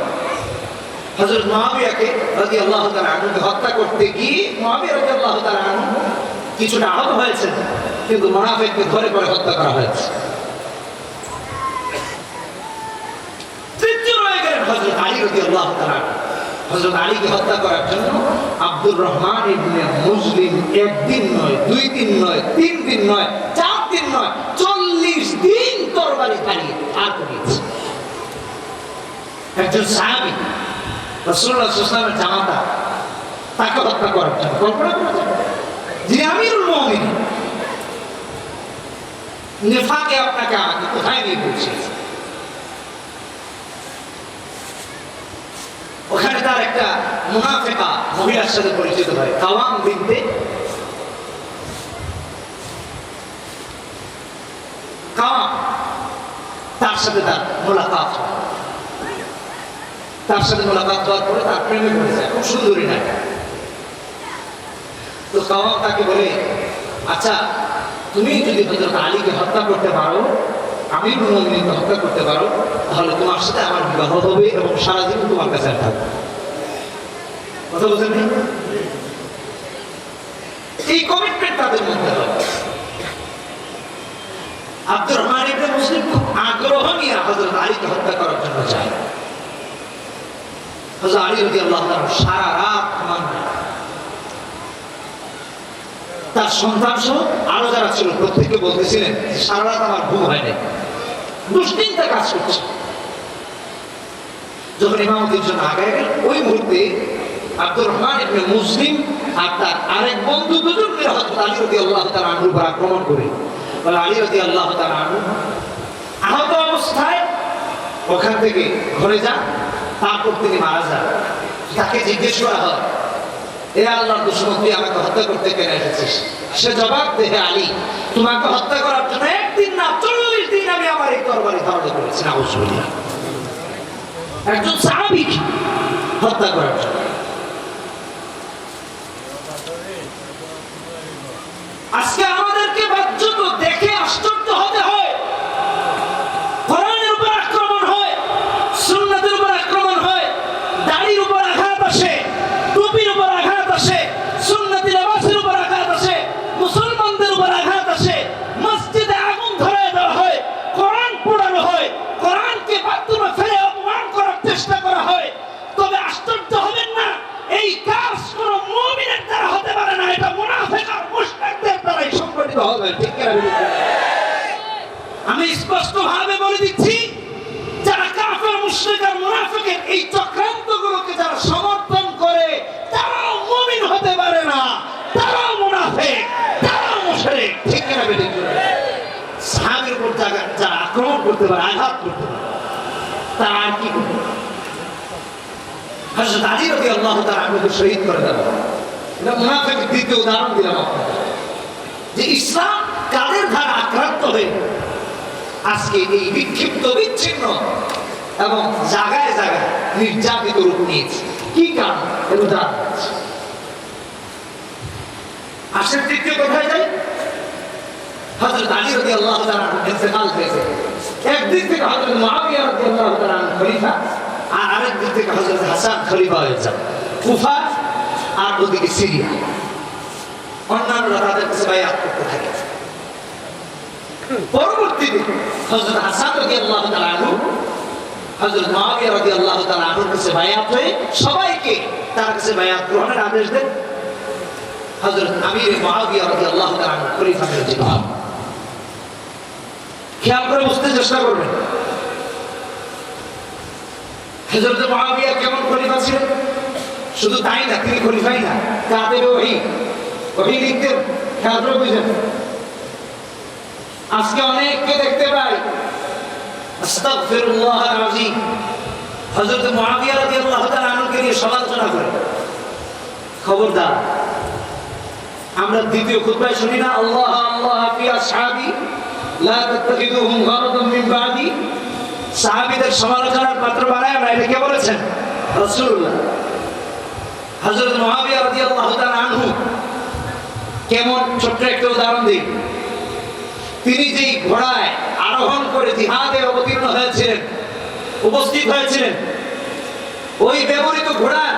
হযরত মুআবিয়াকে রাদিয়াল্লাহু তাআলা আনহুকে হত্যা করতে গিয়ে মুআবিয়া রাদিয়াল্লাহু তাআলা আনহু কিছুটা আহত হয়েছেন, কিন্তু মুনাফিককে ধরে করে হত্যা করা হয়েছে। তৃতীয় রয়ে গেলেন হযরত আলী রাদিয়াল্লাহু তাআলা। হযরত আলীকে হত্যা করার জন্য আব্দুর রহমান ইবনে মুসলিম একদিন নয়, 2 দিন নয়, 3 দিন নয়, 4 দিন নয়, 40 দিন তরবারি চালিয়ে আর করেছে। একজন সাহাবী রাসূলুল্লাহ সাল্লাল্লাহু আলাইহি ওয়াসাল্লামের জামাতা, তাকে হত্যা করার জন্য কল্পনা করেছেন যিনি আমিরুল মুমিনিন, নেফাকে আপনাকে আমাকে কোথায় নিয়ে পৌঁছেছে। ওখানে তার একটা মুনাফিকা মহিলার সাথে পরিচিত হয়, কাওয়াম বিনতে কাওয়াম, তার সাথে তার মোলাকাত হয়। তার সাথে মোলাকাত হওয়ার পরে তার প্রেমে পড়ে যায়, খুব সুন্দরী নায়িকা। তো কাওয়াম তাকে বলে, আচ্ছা তুমি যদি হযরত আলীকে হত্যা করতে পারো, আমিরুল মুমিনিনকে হত্যা করতে পারো, তাহলে তোমার সাথে আমার বিবাহ হবে এবং সারা জীবন তোমার কাছে থাকবে। কথা বুঝেন? এই কমিটমেন্ট তাদের মধ্যে হয়। আব্দুর রহমান ইবনে মুসলিম খুব আগ্রহ নিয়ে হযরত আলীকে হত্যা করার জন্য চায়। হযরত আলী রাদিয়াল্লাহু তাআলা সারা রাত ঘুমান না। তার সন্তান সহ আরো যারা ছিল প্রত্যেকে বলতেছিলেন সারা রাত আমার ঘুম হয় না, দুশ্চিন্তা কাজ করছে। যখন ইমামতির জন্য আগে গেল, ওই মুহূর্তে আব্দুর রহমান ইবনে মুসলিম আর তার আরেক বন্ধু দুজন মিলে হযরত আলী রাদিয়াল্লাহু তাআলা আনহুর উপর আক্রমণ করে, বলে আলী রাদিয়াল্লাহু তাআলা আনহু আহত অবস্থায় ওখান থেকে ঘরে যান, তারপর তিনি মারা যান। তাকে জিজ্ঞেস করা হয়, এ আল্লাহর দুশমন, তুই আমাকে হত্যা করতে কেন এসেছিস? সে জবাব দেয়, হে আলী, তোমাকে হত্যা করার জন্য একদিন না 40 দিন আমি আমার এই তরবারি ধারণ করেছি। নাউজুবিল্লাহ। একজন সাহাবীকে হত্যা করার জন্য। আজকে আমাদেরকে বাহ্যত দেখে আশ্চর্য হতে হয়। কোরআনের উপর আক্রমণ হয়, সুন্নাতের উপর আক্রমণ হয়, দাড়ির উপর আঘাত আসে, টুপির উপর আঘাত আসে, সুন্নতি লিবাসের উপর আঘাত আসে, মুসলমানদের উপর আঘাত আসে, মসজিদে আগুন ধরায় দেওয়া হয়, কোরআন পোড়ানো হয়, কোরআনকে বাথরুমে ফেলে অপমান করার চেষ্টা করা হয়। তবে আশ্চর্য হবেন না, এই কাজ কোন মুমিনের দ্বারা হতে পারে না, এটা মুনাফিক আর মুশরিকদের দ্বারাই সংগঠিত হবে। ঠিক কি না? আমি স্পষ্ট ভাবে বলে দিচ্ছি, যারা কাফের, মুশরিক আর মুনাফিকের এই চক্রান্তগুলোকে যারা সমর্থন করে, তারাও মুমিন হতে পারে না, তারাও মুনাফিক, তারাও মুশরিক। ঠিক কি না? সাহাবীর উপর যারা আক্রমণ করতে পারে, আঘাত করতে পারে, তারা আর কি করবে? হযরত আলী রাদিয়াল্লাহু তাআলা আনহুকে শহীদ করে দেন। এটা মুনাফিকের দ্বিতীয় উদাহরণ দিলাম আপনাকে, যে ইসলাম কাদের দ্বারা আক্রান্ত হয়ে আজকে এই বিক্ষিপ্ত, বিচ্ছিন্ন এবং জায়গায় জায়গায় নির্যাতিত রূপ নিয়েছে। কি কারণ? এর উদাহরণ আসেন। তৃতীয় কোথায় যাই? হযরত আলী রাদিয়াল্লাহু তাআলা ইন্তেকাল হয়েছে। একদিক থেকে হযরত মুআবিয়া রাদিয়াল্লাহু তাআলা খলিফা, আর আরেক দিক থেকে হযরত হাসান খলিফা হয়েছে কুফা আর ওদিকে সিরিয়া। অন্যান্যরা তাদের কাছে বাইআত করতে থাকে। পরবর্তীতে হযরত হাসান রাদিয়াল্লাহু তাআলা আনহু হযরত মুআবিয়া রাদিয়াল্লাহু তাআলা আনহুর কাছে বাইআত হয়ে সবাইকে তার কাছে বাইআত গ্রহণের আদেশ দেন। হযরত আমির মুআবিয়া রাদিয়াল্লাহু তাআলা আনহু খলিফা নির্বাচিত হন। খেয়াল করে বুঝতে চেষ্টা করবেন, হযরত মুআবিয়া কেমন খলিফা ছিলেন? শুধু তাই না, তিনি খলিফাই না, কাতেবে ওহী লিখতেন। খেয়াল করে বুঝেন। আজকে অনেককে দেখতে পাই আস্তাগফিরুল্লাহল আযীম হযরত মুআবিয়া রাদিয়াল্লাহু তাআলা আনহুকে নিয়ে সমালোচনা করে, খবরদার, আমরা দ্বিতীয় খুতবায় শুনি না, আল্লাহ আল্লাহ ফি আসহাবি লা তাত্তাখিযুহুম গারাদাম মিন বাদি। সাহাবীদের সমালোচনার পাত্র বানায় না, এটা কে বলেছেন? রাসূলুল্লাহ। হযরত মুআবিয়া রাদিয়াল্লাহু তাআলা আনহু কেমন, ছোট্ট একটা উদাহরণ দিই। তিনি যেই ঘোড়ায় আরোহণ করে জিহাদে অবতীর্ণ হয়েছিলেন, উপস্থিত হয়েছিলেন, ওই ব্যবহৃত ঘোড়ার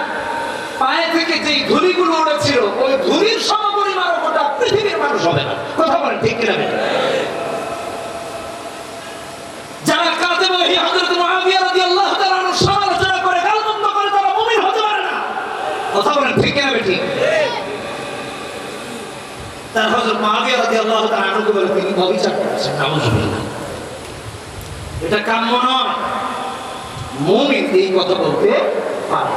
পায়ে থেকে যেই ধুলিগুলো উড়েছিল, ওই ধুলির সমপরিমাণ গোটা পৃথিবীর মানুষ হবে না। কথা বলেন ঠিক কিনা? যারা কাযিব ওহী হযরত মুআবিয়া রাদিয়াল্লাহু তাআলা আনহু সমালোচনা করে গালমন্দ করে, তারা মুমিন হতে পারে না। কথা বলেন ঠিক কিনা? ঠিক। তার হযরত মুআবিয়া রাদিয়াল্লাহু তাআলা আনহু বলে তিনি ব্যভিচার করেছেন, নাউযুবিল্লাহ। এটা কাম্য নয়, মুমিন এই কথা বলতে পারে।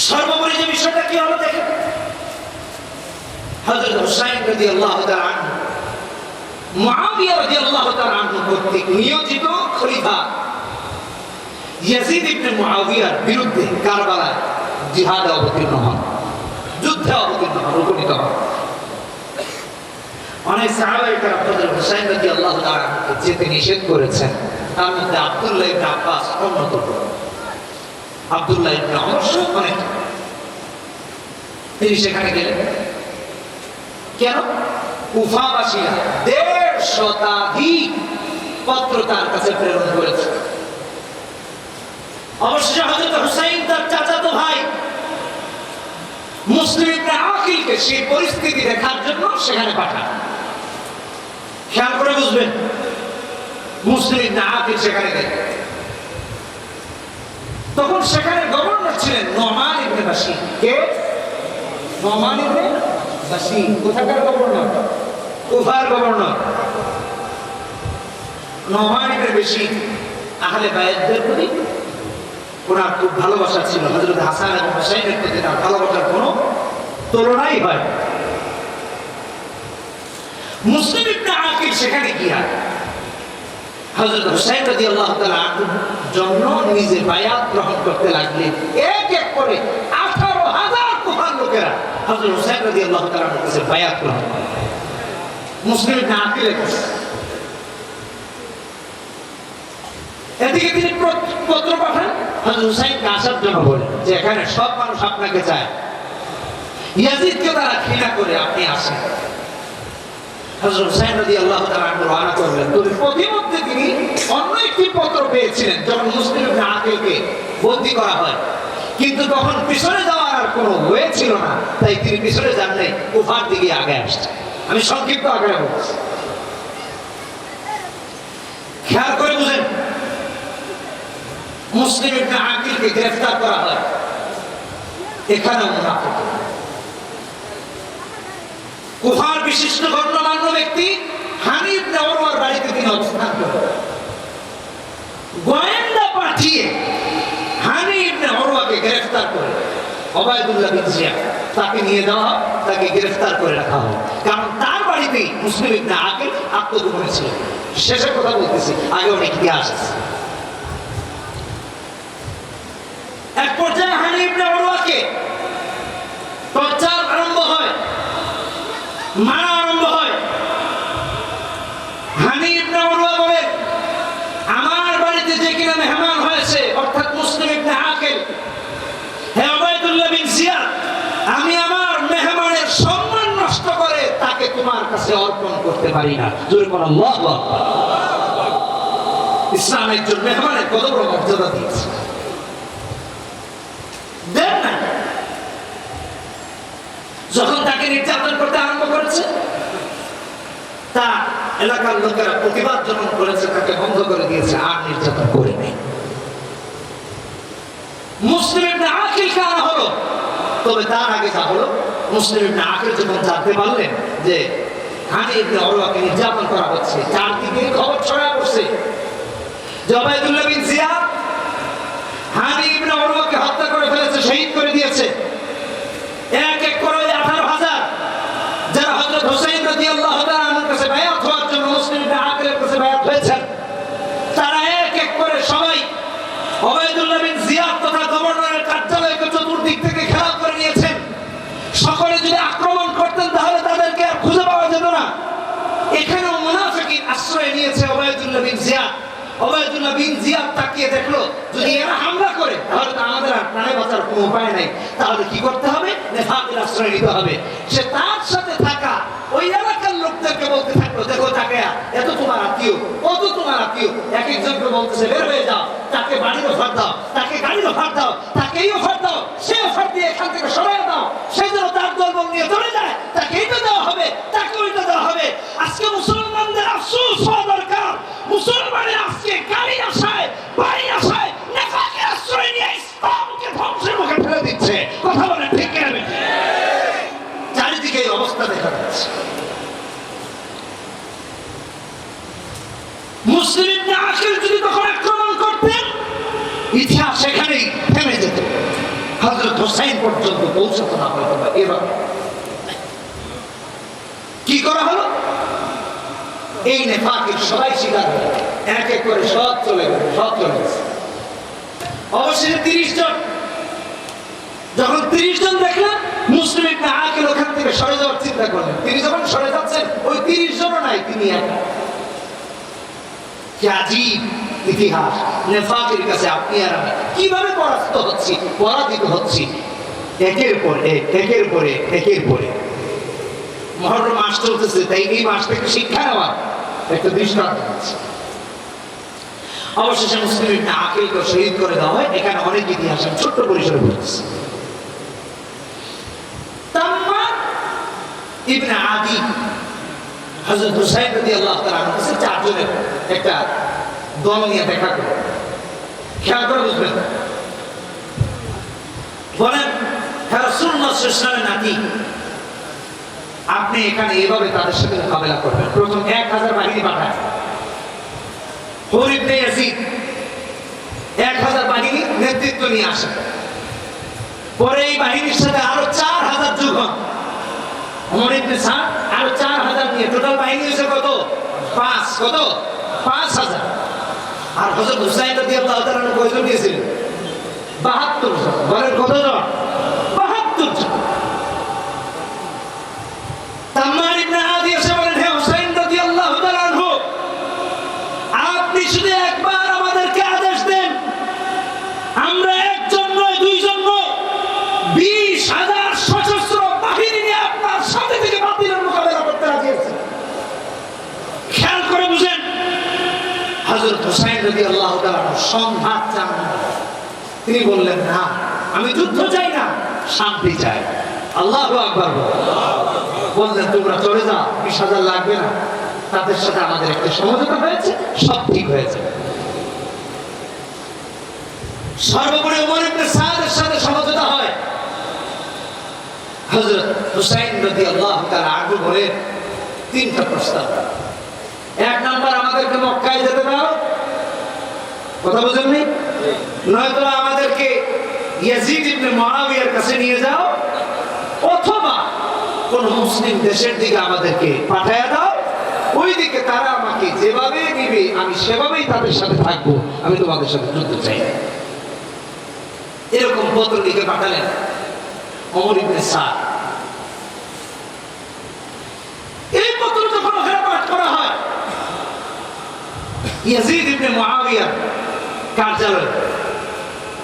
সর্বোপরি যে বিষয়টা কি হলো দেখেন, হযরত হুসাইন রাদিয়াল্লাহু তাআলা আনহু মুআবিয়া রাদিয়াল্লাহু তাআলা আনহু কর্তৃক নিয়োজিত খলিফা ইয়াজিদ ইবনে মুআবিয়ার বিরুদ্ধে কারবালায় জিহাদে অবতীর্ণ হন, যুদ্ধে অবতীর্ণ হন, উপনীত হন। অনেক সাহাবায়ে কেরাম হযরত হুসাইন রাদিয়াল্লাহু তাআলা আনহুকে যেতে নিষেধ করেছেন, তার মধ্যে আব্দুল্লাহ ইবনে আব্বাস অন্যতম, আব্দুল্লাহ ইবনে ওমর অনেক। তিনি সেখানে গেলেন কেন? কুফাবাসীরা ১৫০ শতাধিক পত্র তার কাছে প্রেরণ করেছে। অবশ্যই হযরত হুসাইন তার চাচাতো ভাই মুসলিম ইবনে আকিলকে সেই পরিস্থিতি দেখার জন্য সেখানে পাঠান। খেয়াল করে বুঝবেন, মুসলিম ইবনে আকিল সেখানে গেলেন। তখন সেখানে গভর্নর ছিলেন নোমান ইবনে বাশীর। কে? নোমান ইবনে বাশীর। কোথাকার গভর্নর? কুফার গভর্নর। নোমান ইবনে বাশীর আহলে বায়াতদের প্রতি ওনার খুব ভালোবাসা ছিল। হযরত হাসান এবং হুসাইনের প্রতি তার ভালোবাসার কোনো তুলনাই হয়। মুসলিম ইবনে আকিল সেখানে গিয়া হযরত হুসাইন রাদিয়াল্লাহু তাআলা আনহুর জন্য নিজে বায়াত গ্রহণ করতে লাগলেন। এক এক করে ১৮,০০০ কুফার লোকেরা হযরত হুসাইন রাদিয়াল্লাহু তাআলা আনহুর কাছে বায়াত গ্রহণ করে। মুসলিম ইবনে আকিলের কাছে এদিকে তিনি পত্র পাঠান হযরত হুসাইনকে আসার জন্য, বলেন যে এখানে সব মানুষ আপনাকে চায়, ইয়াজিদকে তারা ঘৃণা করে, আপনি আসেন। হযরত হুসাইন রাদিয়াল্লাহু তাআলা আনহু রওনা করলেন। তবে প্রতিমধ্যে তিনি অন্য একটি পত্র পেয়েছিলেন যখন মুসলিম ইবনে আকিলকে বন্দী করা হয়, কিন্তু তখন পিছনে যাওয়ার আর কোনো ওয়ে ছিল না, তাই তিনি পিছনে যান নাই, কুফার দিকে আগে আসছেন। আমি সংক্ষিপ্ত আগে বলছি, খেয়াল করে বুঝেন। মুসলিম ইবনে আকিলকে গ্রেফতার করা হয়। এখানে মুনাফিক কুফার বিশিষ্ট গণ্যমান্য ব্যক্তি হানি ইবনে উরওয়ার বাড়িতে তিনি অবস্থান করেন। গোয়েন্দা পাঠিয়ে হানি ইবনে উরওয়াকে গ্রেফতার করে ওবায়দুল্লাহ বিন জিয়াদ তাকে নিয়ে যাওয়া হয়, তাকে গ্রেফতার করে রাখা হয়। কারণ তার বাড়িতেই মুসলিম ইবনে আকিল আত্মগোপনে ছিলেন। শেষের কথা বলতেছি, আগে অনেক ইতিহাস আছে। এক পর্যায়ে হানি ইবনে উরওয়াকে টর্চার আরম্ভ হয়, মারা আরম্ভ হয়। হানি ইবনে উরওয়া বলেন, আমার বাড়িতে যে কিনা মেহমান হয়েছে, অর্থাৎ মুসলিম ইবনে আকিল, হে ওবায়দুল্লাহ বিন জিয়াদ, আমি আমার মেহমানের সম্মান নষ্ট করে তাকে তোমার কাছে অর্পণ করতে পারি না। জোরে বলো আল্লাহু আকবার। ইসলাম একজন মেহমানের কত বড় মর্যাদা দিয়েছে। দেন না, যখন তাকে নির্যাতন করতে আরম্ভ করেছে, তা এলাকার লোকেরা প্রতিবাদ জানান করেছে, তাকে বন্ধ করে দিয়েছে, আর নির্যাতন করে নেই। মুসলিম ইবনে আকিলকে আনা হলো। তবে তার আগে যা হলো, মুসলিম ইবনে আকিল যখন জানতে পারলেন যে হানি ইবনে উরওয়াকে নির্যাতন করা হচ্ছে, চারদিকে খবর ছড়ায় পড়ছে যে ওবায়দুল্লাহ বিন জিয়াদ হানি ইবনে উরওয়াকে হত্যা করে ফেলেছে, শহীদ করে দিয়েছে। এক এক করে 18,000 যারা হযরত হুসাইন রাদিয়াল্লাহু তাআলা আনহুর কাছে বায়াত হওয়ার জন্য মুসলিম ইবনে আকিলের কাছে বায়াত হয়েছেন, তারা এক এক করে সবাই ওবায়দুল্লাহ বিন জিয়াদ তথা গভর্নরের কার্যালয়কে চতুর্দিক থেকে ঘেরাও করে নিয়েছেন। সকলে যদি আক্রমণ করতেন তাহলে তাদেরকে আর খুঁজে পাওয়া যেত না। এখানেও মুনাফিকিন আশ্রয় নিয়েছে ওবায়দুল্লাহ বিন জিয়াদ। ওবায়দুল্লাহ বিন জিয়াদ তাকিয়ে দেখলো যদি এরা হামলা করে তাহলে তো আমাদের আর প্রাণে বাঁচার কোনো উপায় নাই, তাহলে কি করতে হবে? নেফাকের আশ্রয় নিতে হবে। সে তার সাথে থাকা ওই এলাকার লোকদেরকে বলতে থাকলো, দেখো তাকে এত তোমার আত্মীয়, কত তোমার আত্মীয়, এক একজনকে বলতেছে বের হয়ে যাও, তাকে বাড়ির অফার দাও, তাকে গাড়ির অফার দাও, তাকে এই অফার দাও, সে অফার দিয়ে এখান থেকে সরাই দাও, সে যেন তার দলবল নিয়ে চলে যায়, তাকে এইটা দেওয়া হবে, তাকে ওইটা দেওয়া হবে। আজকে মুসলমানদের আফসোস হওয়া দরকার, মুসলমানের আজকে গাড়ি আসায়, বাড়ি আসায় নেফাকের আশ্রয় নিয়ে ইসলামকে ধ্বংসের মুখে ফেলে দিচ্ছে। কথা বলে ঠিক কিনা? চারিদিকে এই অবস্থা দেখা যাচ্ছে। মুসলিম আখির যদি তখন আক্রমণ করতেন, ইতিহাস সেখানেই থেমে যেত, হযরত হুসাইন পর্যন্ত পৌঁছাতো না হয়তো। এবার কি করা হলো? এই নেফাকের সবাই স্বীকার হলো, এক এক করে সব চলে গেল, সব চলে গেছে। অবশেষে 30 জন, যখন 30 জন দেখলেন মুসলিম ইবনে আকিল ওখান থেকে সরে যাওয়ার চিন্তা করলেন, তিনি যখন সরে যাচ্ছেন ওই 30 জনও নাই, তিনি একা। কি আজীব ইতিহাস! নেফাকের কাছে আপনি আর আমি কিভাবে পরাস্ত হচ্ছি, পরাজিত হচ্ছি, একের পর এক, একের পরে একের পরে। মুহররম মাস চলতেছে, তাই এই মাস থেকে শিক্ষা নেওয়ার একটা দৃষ্টান্ত আছে। অবশেষে মুসলিম ইবনে আকিলকে শহীদ করে দেওয়া হয়। এখানে অনেক ইতিহাস আমি ছোট্ট পরিসরে বলতেছি। তাম্মার ইবনে আদি হযরত হুসাইন রাদিয়াল্লাহু তাআলা আনহু কাছে 4 জনের একটা দল নিয়ে দেখা করে। খেয়াল করে বুঝবেন, বলেন হ্যাঁ রাসূলুল্লাহ সাল্লাল্লাহু আলাইহি ওয়াসাল্লামের নাতি, আপনি এখানে এভাবে তাদের সাথে মোকাবেলা করবেন। প্রথম 1000 বাহিনী পাঠায়, হুর ইবনে ইয়াজিদ 1000 বাহিনী নেতৃত্ব নিয়ে আসেন। পরে এই বাহিনীর সাথে আরো 4000 যোগ হন। ওমর ইবনে সাদ আরো 4000 নিয়ে টোটাল বাহিনী হয়েছে কত? 5000। আর হযরত হুসাইন রাদিয়াল্লাহু তাআলা কয়জন নিয়েছিলেন? 72 জন। বলেন কতজন? 72 জন। তাম্মার ইবনে আদি এসে বলেন, হে হুসাইন রাদিয়াল্লাহু তাআলা আনহু, আপনি শুধু একবার আমাদেরকে আদেশ দেন, আমরা একজন নয়, 2 জন নয়, 20,000 সশস্ত্র বাহিনী নিয়ে আপনার সাথে থেকে বাতিলের মোকাবেলা করতে রাজি আছি। খেয়াল করে বুঝেন, হযরত হুসাইন রাদিয়াল্লাহু তাআলা সংঘাত চান না। তিনি বললেন, না, আমি যুদ্ধ চাই না, শান্তি চাই। আল্লাহু আকবার। বললেন, তোমরা চলে যাও, 20,000 লাগবে না, তাদের সাথে আমাদের একটা সমঝোতা হয়েছে, সব ঠিক হয়েছে। সর্বোপরি ওমর ইবনে সাদের সাথে সমঝোতা হয়। হযরত হুসাইন রাদিয়াল্লাহু তাআলা আনহু বলেন 3টা প্রস্তাব। 1 নাম্বার, আমাদেরকে মক্কায় যেতে দাও, কথা বুঝেননি? নয়তো আমাদেরকে ইয়াজিদ ইবনে মুআবিয়ার কাছে নিয়ে যাও, অথবা কোন মুসলিম দেশের দিকে আমাদেরকে পাঠায়া দাও, ওই দিকে তারা আমাকে যেভাবে নিবে আমি সেভাবেই তাদের সাথে থাকবো, আমি তোমাদের সাথে যুদ্ধ চাই না। এরকম পত্র লিখে পাঠালেন ওমর ইবনে সাদ। এই পত্র যখন ওখানে পাঠ করা হয়, ইয়াজিদ ইবনে মুআবিয়া কার্যালয়,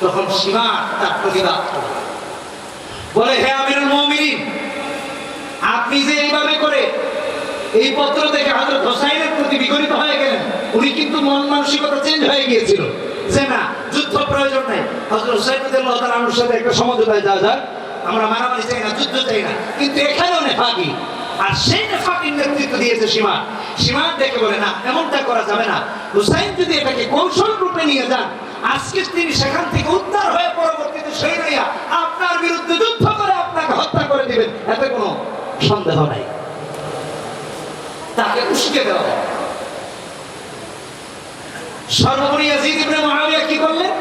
তখন সীমা তার প্রতিবাদ করে, বলে, হে আমিরুল মুমিনিন, আপনি যে এইভাবে করে এই পত্র থেকে হযরত হুসাইনের প্রতি বিগলিত হয়ে গেলেন, উনি কিন্তু মন মানসিকতা চেঞ্জ হয়ে গিয়েছিল যে না, যুদ্ধ প্রয়োজন নাই, হযরত হুসাইন রাদিয়াল্লাহু তাআলা আনহুর সাথে একটা সমঝোতায় যাওয়া যাক, আমরা মারামারি চাই না, যুদ্ধ চাই না। কিন্তু এখানেও নেফাকি, আর সেই নেফাকির নেতৃত্ব দিয়েছে সীমা। সীমা দেখে বলে, না, এমনটা করা যাবে না। হুসাইন যদি এটাকে কৌশল রূপে নিয়ে যান, আজকে তিনি সেখান থেকে উদ্ধার হয়ে পরবর্তীতে শহীদ হইয়া আপনার বিরুদ্ধে যুদ্ধ করে আপনাকে হত্যা করে দিবেন, এতে কোনো সন্দেহ নাই। তাকে উস্কে দেওয়া হয়। সর্বোপরি ইয়াজিদ ইবনে মুআবিয়া কি করলেন?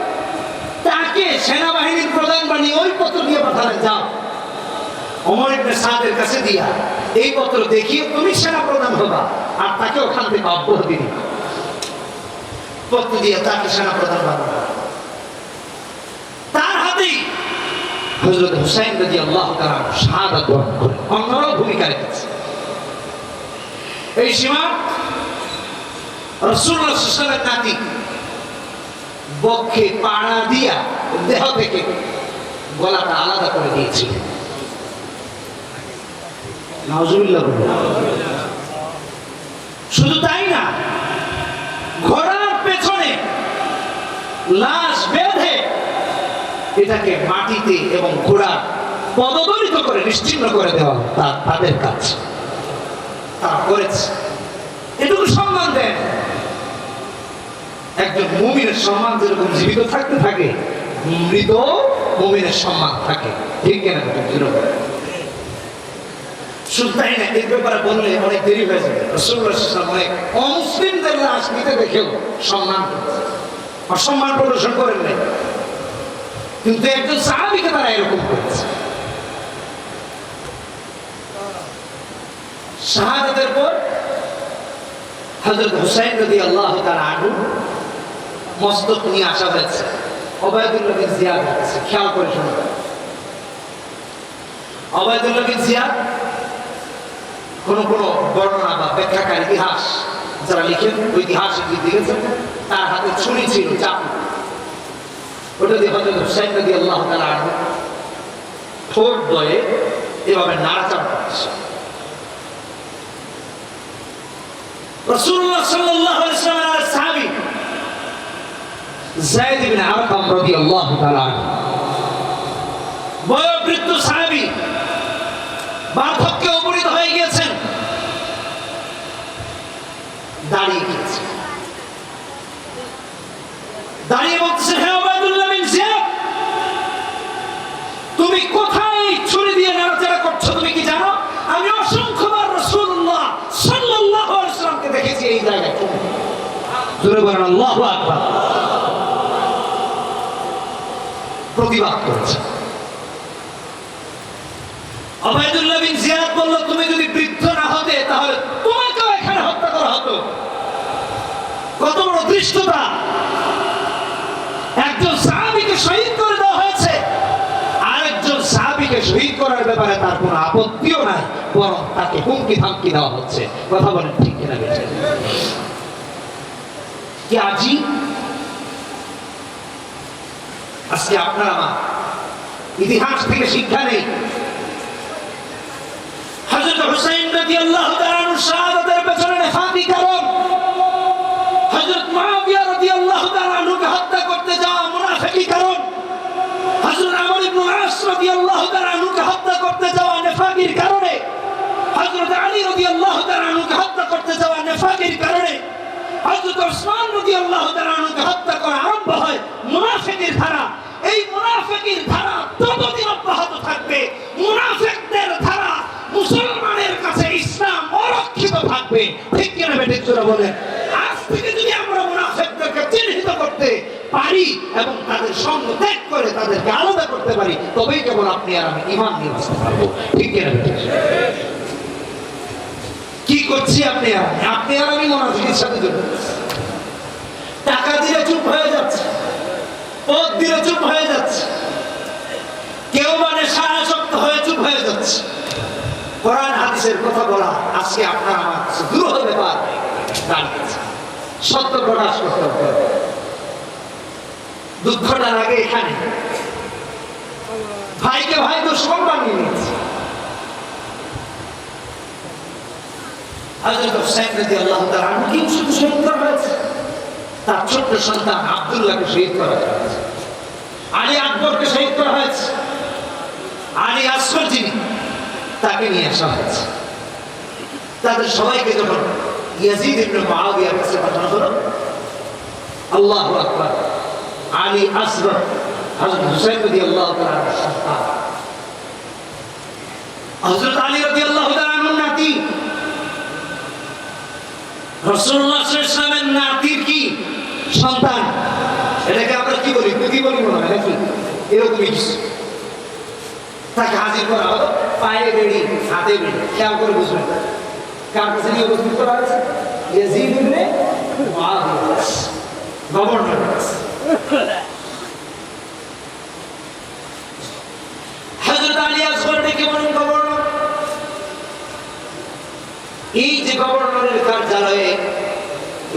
তাকে সেনাবাহিনীর প্রধান বানিয়ে ওই পত্র দিয়ে পাঠালেন, যাও ওমর ইবনে সাদের কাছে দিয়া এই পত্র দেখিয়ে তুমি সেনা প্রধান হবা, আর তাকে ওখান থেকে অব্যাহতি দিবা। পত্র দিয়ে তাকে সেনা প্রধান বানানো। হযরত হুসাইন রাদিয়াল্লাহু তাআলা শাহাদাত বরণ করেন, অন্যরাও ভূমিকা রেখেছে। এই সীমা রাসূলুল্লাহ সাল্লাল্লাহু আলাইহি ওয়াসাল্লামের নাতি বক্ষে পাড়া দিয়া দেহ থেকে গলাটা আলাদা করে দিয়েছিলেন। নাউজুবিল্লাহ। শুধু তাই না, ঘোড়ার পেছনে লাশ বেঁধে এটাকে মাটিতে এবং ঘোড়া পদদলিত করে নিশ্চিহ্ন করে দেওয়া তাদের কাজ তারা করেছে। এটুকু সম্মান দেন। একজন মুমিনের সম্মান যেরকম জীবিত থাকতে থাকে, মৃত মুমিনের সম্মান থাকে, ঠিক কিনা? শুধু তাই না, এর ব্যাপারে বললে অনেক দেরি হয়ে যাবে। রাসূলুল্লাহ সাল্লাল্লাহু আলাইহি ওয়াসাল্লাম অনেক অমুসলিমদের লাশ নিতে দেখেও সম্মান অসম্মান প্রদর্শন করেন নাই, কিন্তু একজন সাহাবীকে তারা এরকম করেছে। শাহাদাতের পর হযরত হুসাইন রাদিয়াল্লাহু তাআলা আনহু মস্তক নিয়ে আসা হয়েছে। ওবায়দুল্লাহ বিন জিয়াদ আছে, খেয়াল করে শুনুন। ওবায়দুল্লাহ বিন জিয়াদ কোন বর্ণনা বা ব্যাখ্যাকার ইতিহাস যারা লিখেন, ওই ইতিহাসে লিখেছেন তার হাতে ছুরি ছিল, চাকু। ওটা দিয়ে হযরত হুসাইন রাদিয়াল্লাহু তাআলা আনহু ঠোঁট দয়ে এভাবে নাড়াচাড়া করছে। রাসূলুল্লাহ সাল্লাল্লাহু আলাইহি ওয়াসাল্লামের সাহাবী যায়েদ ইবনে আরকাম রাদিয়াল্লাহু তাআলা আনহু, বয়োবৃদ্ধ সাহাবী, বার্ধক্যে উপনীত হয়ে গিয়েছেন, দাঁড়িয়ে গিয়েছেন। দাঁড়িয়ে বলতেছেন, হে ওবায়দুল্লাহ বিন জিয়াদ, তুমি কোথায় ছুরি দিয়ে নাড়াচাড়া করছো? তুমি কি জানো আমি অসংখ্যবার রাসূলুল্লাহ সাল্লাল্লাহু আলাইহি ওয়াসাল্লামকে দেখেছি এই জায়গায়। জোরে বলেন আল্লাহু আকবার। প্রতিবাদ করেছে। ওবায়দুল্লাহ বিন জিয়াদ বলল, তুমি যদি বৃদ্ধ না হতে তাহলে তোমাকেও এখানে হত্যা করা হতো। কত বড় দৃষ্টতা! একজন সাহাবীকে শহীদ করে দেওয়া হয়েছে, আরেকজন সাহাবীকে শহীদ করার ব্যাপারে তার কোনো আপত্তিও নাই, বরং তাকে হুমকি ধামকি দেওয়া হচ্ছে। কথা বলেন ঠিক কিনা? বেঁচে কি আজি আজকে আপনার আমার ইতিহাস থেকে শিক্ষা নেই। হযরত হুসাইন রাদিয়াল্লাহু তাআলা আনহু শাহাদাতের পেছনে নেফাকি কারণ, হযরত মুআবিয়া রাদিয়াল্লাহু তাআলা আনহুকে হত্যা করতে যাওয়া মুনাফিকি কারণ, হযরত আমর ইবনে আস রাদিয়াল্লাহু তাআলা আনহুকে হত্যা করতে যাওয়া নেফাকির কারণে, হযরত আলী রাদিয়াল্লাহু তাআলা আনহুকে হত্যা করতে যাওয়া নেফাকির কারণে, হযরত ওসমান রাদিয়াল্লাহু তাআলা আনহুকে হত্যা করা আরম্ভ হয় মুনাফিকের ধারা। এই মুনাফিকের ধারা ততদিন অব্যাহত থাকবে, মুনাফিকদের ধারা মুসলমানের কাছে ইসলাম অরক্ষিত থাকবে। ঠিক কিনা বেঠিক জোরে বলেন? আজ থেকে যদি আমরা মুনাফিকদেরকে চিহ্নিত করতে পারি এবং তাদের সঙ্গ ত্যাগ করে তাদেরকে আলাদা করতে পারি, তবেই কেবল আপনি আর আমি ঈমান নিয়ে বাঁচতে পারবো। ঠিক কিনা বেঠিক? কি করছি আপনি আর আমি মুনাফিকের সাথে জড়িত। টাকা দিলে চুপ হয়ে যাচ্ছে, পদ দিলে চুপ হয়ে যাচ্ছে, কেউ মানে সাহায্য হয়ে চুপ হয়ে যাচ্ছে। কোরআন হাদিসের কথা বলা আজকে আপনার আমার দূর হয়ে ব্যাপার দাঁড়িয়েছে। সত্য প্রকাশ করতে হবে। দুঃখটার আগে এখানে ভাইকে ভাই দুশমন বানিয়ে নিয়েছে। হযরত হুসাইন রাদিয়াল্লাহু তাআলা আনহুকে শুধু শহীদ করা হয়েছে, তার ছোট্ট সন্তান আব্দুল্লাহকে শহীদ করা হয়েছে, আলী আকবরকে শহীদ করা হয়েছে, আলী আসগর যিনি তাকে নিয়ে আসা হয়েছে। তাদের সবাইকে যখন ইয়াজিদ ইবনে মুআবিয়ার কাছে পাঠানো হলো, আল্লাহু আকবার, আলী আসগর হযরত হুসাইন রাদিয়াল্লাহু তাআলা আনহুর সন্তান, হযরত আলী রাদিয়াল্লাহু তাআলা আনহুর নাতি, রাসূলুল্লাহ সাল্লাল্লাহু আলাইহি ওয়াসাল্লামের নাতির কি সন্তান। এটাকে আমরা কি বলি? কি বলি মনে হয় নাকি? এরকমই কিছু। তাকে হাজির করা হলো, পায়ে বেড়ি, হাতে বেড়ি। খেয়াল করে বুঝবেন কার কাছে নিয়ে উপস্থিত করা হয়েছে? ইয়াজিদ ইবনে মুআবিয়া, গভর্নর।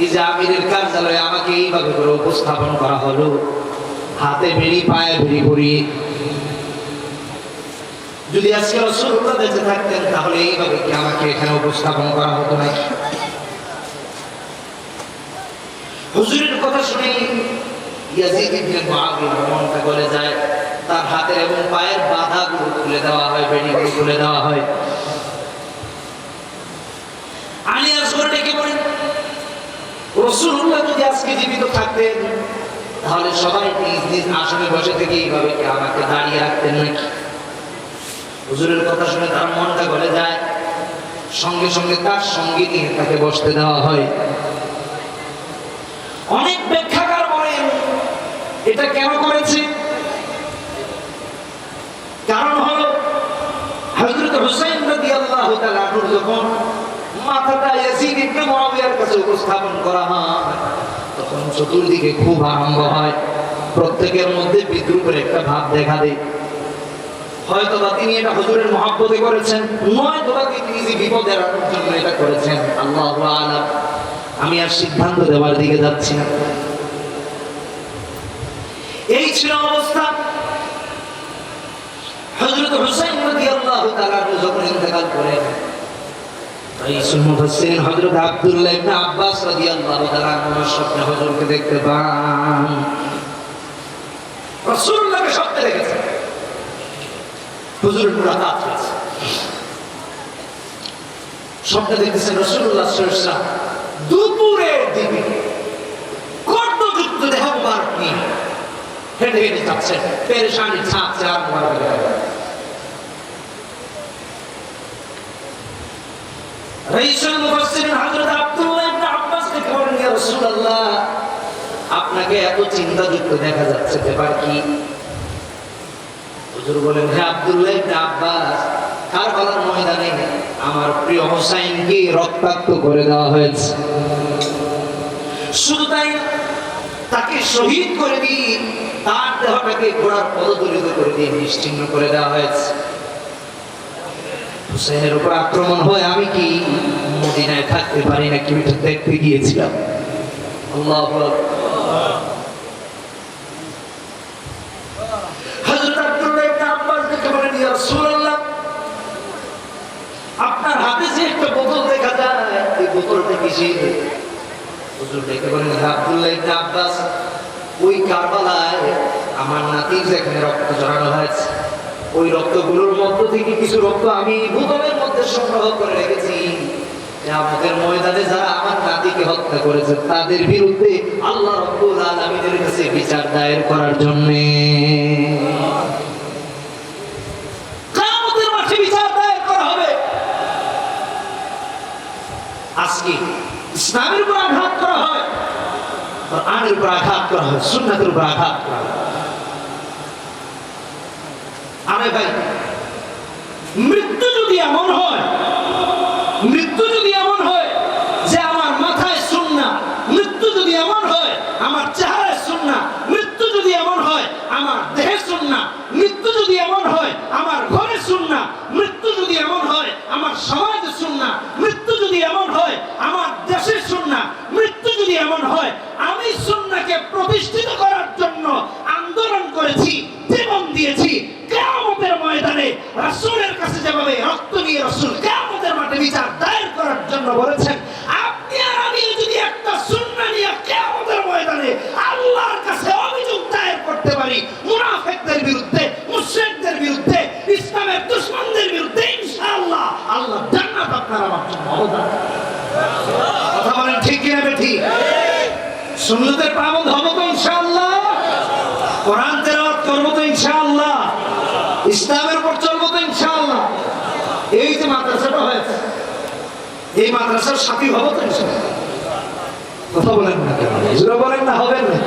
এই যে আমিরের কার্যালয়ে আমাকে এইভাবে করে উপস্থাপন করা হলো, হাতে বেড়ি পায়ে বেড়ি পরিয়ে। যদি আজকে রাসূলুল্লাহ বেঁচে থাকতেন তাহলে এইভাবে কি আমাকে এখানে উপস্থাপন করা হতো নাকি? হুজুরের কথা শুনে ইয়াজিদ ইবনে মুআবিয়া মনটা গলে যায়। তার হাতের এবং পায়ের বাধাগুলো খুলে দেওয়া হয়, বেড়িগুলো খুলে দেওয়া হয়। আলী আসগর ডেকে বলেন, রাসূলুল্লাহ যদি আজকে জীবিত থাকতেন তাহলে সবাই নিজ নিজ আসনে বসে থেকে এইভাবে কি আমাকে দাঁড়িয়ে রাখতেন নাকি? হুজুরের কথা শুনে তার মনটা গলে যায়। সঙ্গে সঙ্গে তার সঙ্গে নিয়ে তাকে বসতে দেওয়া হয়। অনেক ব্যাখ্যাকার বলেন এটা কেন করেছে, কারণ হলো হযরত হুসাইন রাদিয়াল্লাহু তাআলা যখন মাথাটা ইয়াজিদ ইবনে মুআবিয়ার কাছে উপস্থাপন করা হয় তখন চতুর্দিকে খুব আরম্ভ হয়, প্রত্যেকের মধ্যে বিদ্রুপের একটা ভাব দেখা দেয়। হয়তো বা তিনি এটা হুজুরের মহব্বতে করেছেন, নয়তো বা তিনি নিজে বিপদে এড়ানোর জন্য এটা করেছেন, আল্লাহু আ'লাম। আমি আর সিদ্ধান্ত দেওয়ার দিকে যাচ্ছি না। এই ছিল অবস্থা। হযরত হুসাইন রাদিয়াল্লাহু তাআলা যখন ইন্তেকাল করেন, রাইসুল মুফাসসিরিন হযরত আব্দুল্লাহ ইবনে আব্বাস রাদিয়াল্লাহু তাআলা ওনার স্বপ্নে হুজুরকে দেখতে পান। রাসূলুল্লাহকে স্বপ্নে দেখেছেন, হুজুরের মুলাকাত হয়েছে। স্বপ্নে দেখতেছেন রাসূলুল্লাহ সাল্লাল্লাহু আলাইহি ওয়াসাল্লাম দুপুরের দিকে কর্তযুক্ত দেহ মুবারক নিয়ে হেঁটে হেঁটে যাচ্ছেন, পেরেশানি ছাপছে আর মুবারক। রাইসুল মুফাসসিরিন হযরত আব্দুল্লাহ ইবনে আব্বাস থেকে বলেন, ইয়া রাসূলুল্লাহ আপনাকে এত চিন্তাযুক্ত দেখা যাচ্ছে, ব্যাপার কি? হুজুর বলেন, হে আব্দুল্লাহ ইবনে আব্বাস, কারবালার ময়দানে আমার প্রিয় হুসাইনকে রক্তাক্ত করে দেওয়া হয়েছে। শুধু তাই না, তাকে শহীদ করে দিয়ে তার দেহটাকে ঘোড়ার পদদলিত করে দিয়ে নিশ্চিহ্ন করে দেওয়া হয়েছে। হুসাইনের উপর আক্রমণ হয়, আমি কি মদিনায় থাকতে পারি না, কি এটা দেখতে গিয়েছিলাম। আল্লাহু আকবার। হযরত আব্দুল্লাহ ইবনে আব্বাস দেখে বলেন, ইয়া রাসূলুল্লাহ আপনার হাতে যে একটা বোতল দেখা যায়, এই বোতলটা কিসের? হুজুর দেখে বলেন, হে আব্দুল্লাহ ইবনে আব্বাস, ওই কারবালায় আমার নাতির যেখানে রক্ত ঝরানো হয়েছে, ওই রক্তগুলোর মধ্য থেকে কিছু রক্ত আমি বোতলের মধ্যে সংগ্রহ করে রেখেছি। কিয়ামতের ময়দানে যারা আমার নাতিকে হত্যা করেছে তাদের বিরুদ্ধে আল্লাহ রাব্বুল আলামিনের কাছে বিচার দায়ের করার জন্য। কিয়ামতের মাঠে বিচার দায়ের করা হবে। আজকে ইসলামের উপর আঘাত করা হয়, কোরআনের উপর আঘাত করা হয়, সুন্নাতের উপর আঘাত করা হয়। আরে ভাই, মৃত্যু যদি এমন হয়, মৃত্যু যদি এমন হয় যে আমার মাথায় সুন্নাহ, মৃত্যু যদি এমন হয় আমার চেহারায় সুন্নাহ, মৃত্যু যদি এমন হয় আমার দেহে সুন্নাহ, মৃত্যু যদি এমন হয় আমার ঘরে সুন্নাহ, মৃত্যু যদি এমন হয় আমার সমাজে সুন্নাহ, মৃত্যু যদি এমন হয় আমার দেশে সুন্নাহ, মৃত্যু যদি এমন হয় আমি সুন্নাহকে প্রতিষ্ঠিত করার জন্য আন্দোলন করেছি, জীবন দিয়েছি, কিয়ামতের ময়দানে রাসূলের কাছে যেভাবে রক্ত নিয়ে রাসূল কিয়ামতের মাঠে বিচার দায়ের করার জন্য বলেছেন, আপনি আর আমি যদি একটা সুন্নাহ নিয়ে কিয়ামতের ময়দানে আল্লাহর কাছে অভিযোগ দায়ের করতে পারি মুনাফিকদের বিরুদ্ধে, মুশরিকদের বিরুদ্ধে, ইসলামের দুশমনদের বিরুদ্ধে, ইনশাআল্লাহ আল্লাহ জান্নাত আপনার আমার জন্য অবদান। কথা বলেন ঠিক কি না ঠিক? সুন্নতের পাবন্দ হব তো ইনশাআল্লাহ, কোরআন তেলাওয়াত করব তো ইনশাআল্লাহ, ইসলামের উপর চলবো তো ইনশাআল্লাহ। এই যে মাদ্রাসাটা হয়েছে, এই মাদ্রাসার সাথী হবো তো ইনশাআল্লাহ। কথা বলেন না কেন? জোরে বলেন না, হবেন না?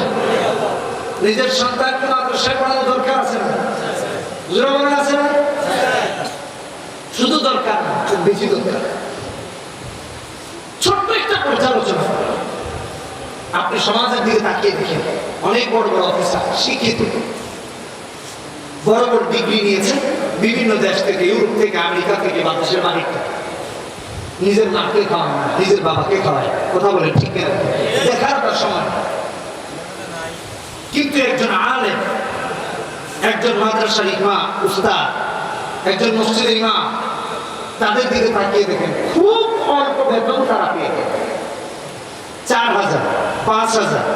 নিজের সন্তানকে মাদ্রাসায় পড়ানো দরকার আছে না? জোরে বলেন আছে না? শুধু দরকার না, খুব বেশি দরকার। ছোট্ট একটা পর্যালোচনা, আপনি সমাজের দিকে তাকিয়ে দেখেন, অনেক বড় বড় অফিসার, শিক্ষিত, বড় বড় ডিগ্রি নিয়েছে বিভিন্ন দেশ থেকে, ইউরোপ থেকে, আমেরিকা থেকে, বাংলাদেশের বাড়ির থেকে। নিজের মাকে খাওয়ায় না, নিজের বাবাকে খাওয়ায়। কথা বলে ঠিক কিনা? দেখার তার সময়। কিন্তু একজন আলেম, একজন মাদ্রাসার ইমাম, উস্তাদ, একজন মসজিদের ইমাম, তাদের দিকে তাকিয়ে দেখেন খুব অল্প বেতন তারা পেয়ে গেল, 4,000, 5,000।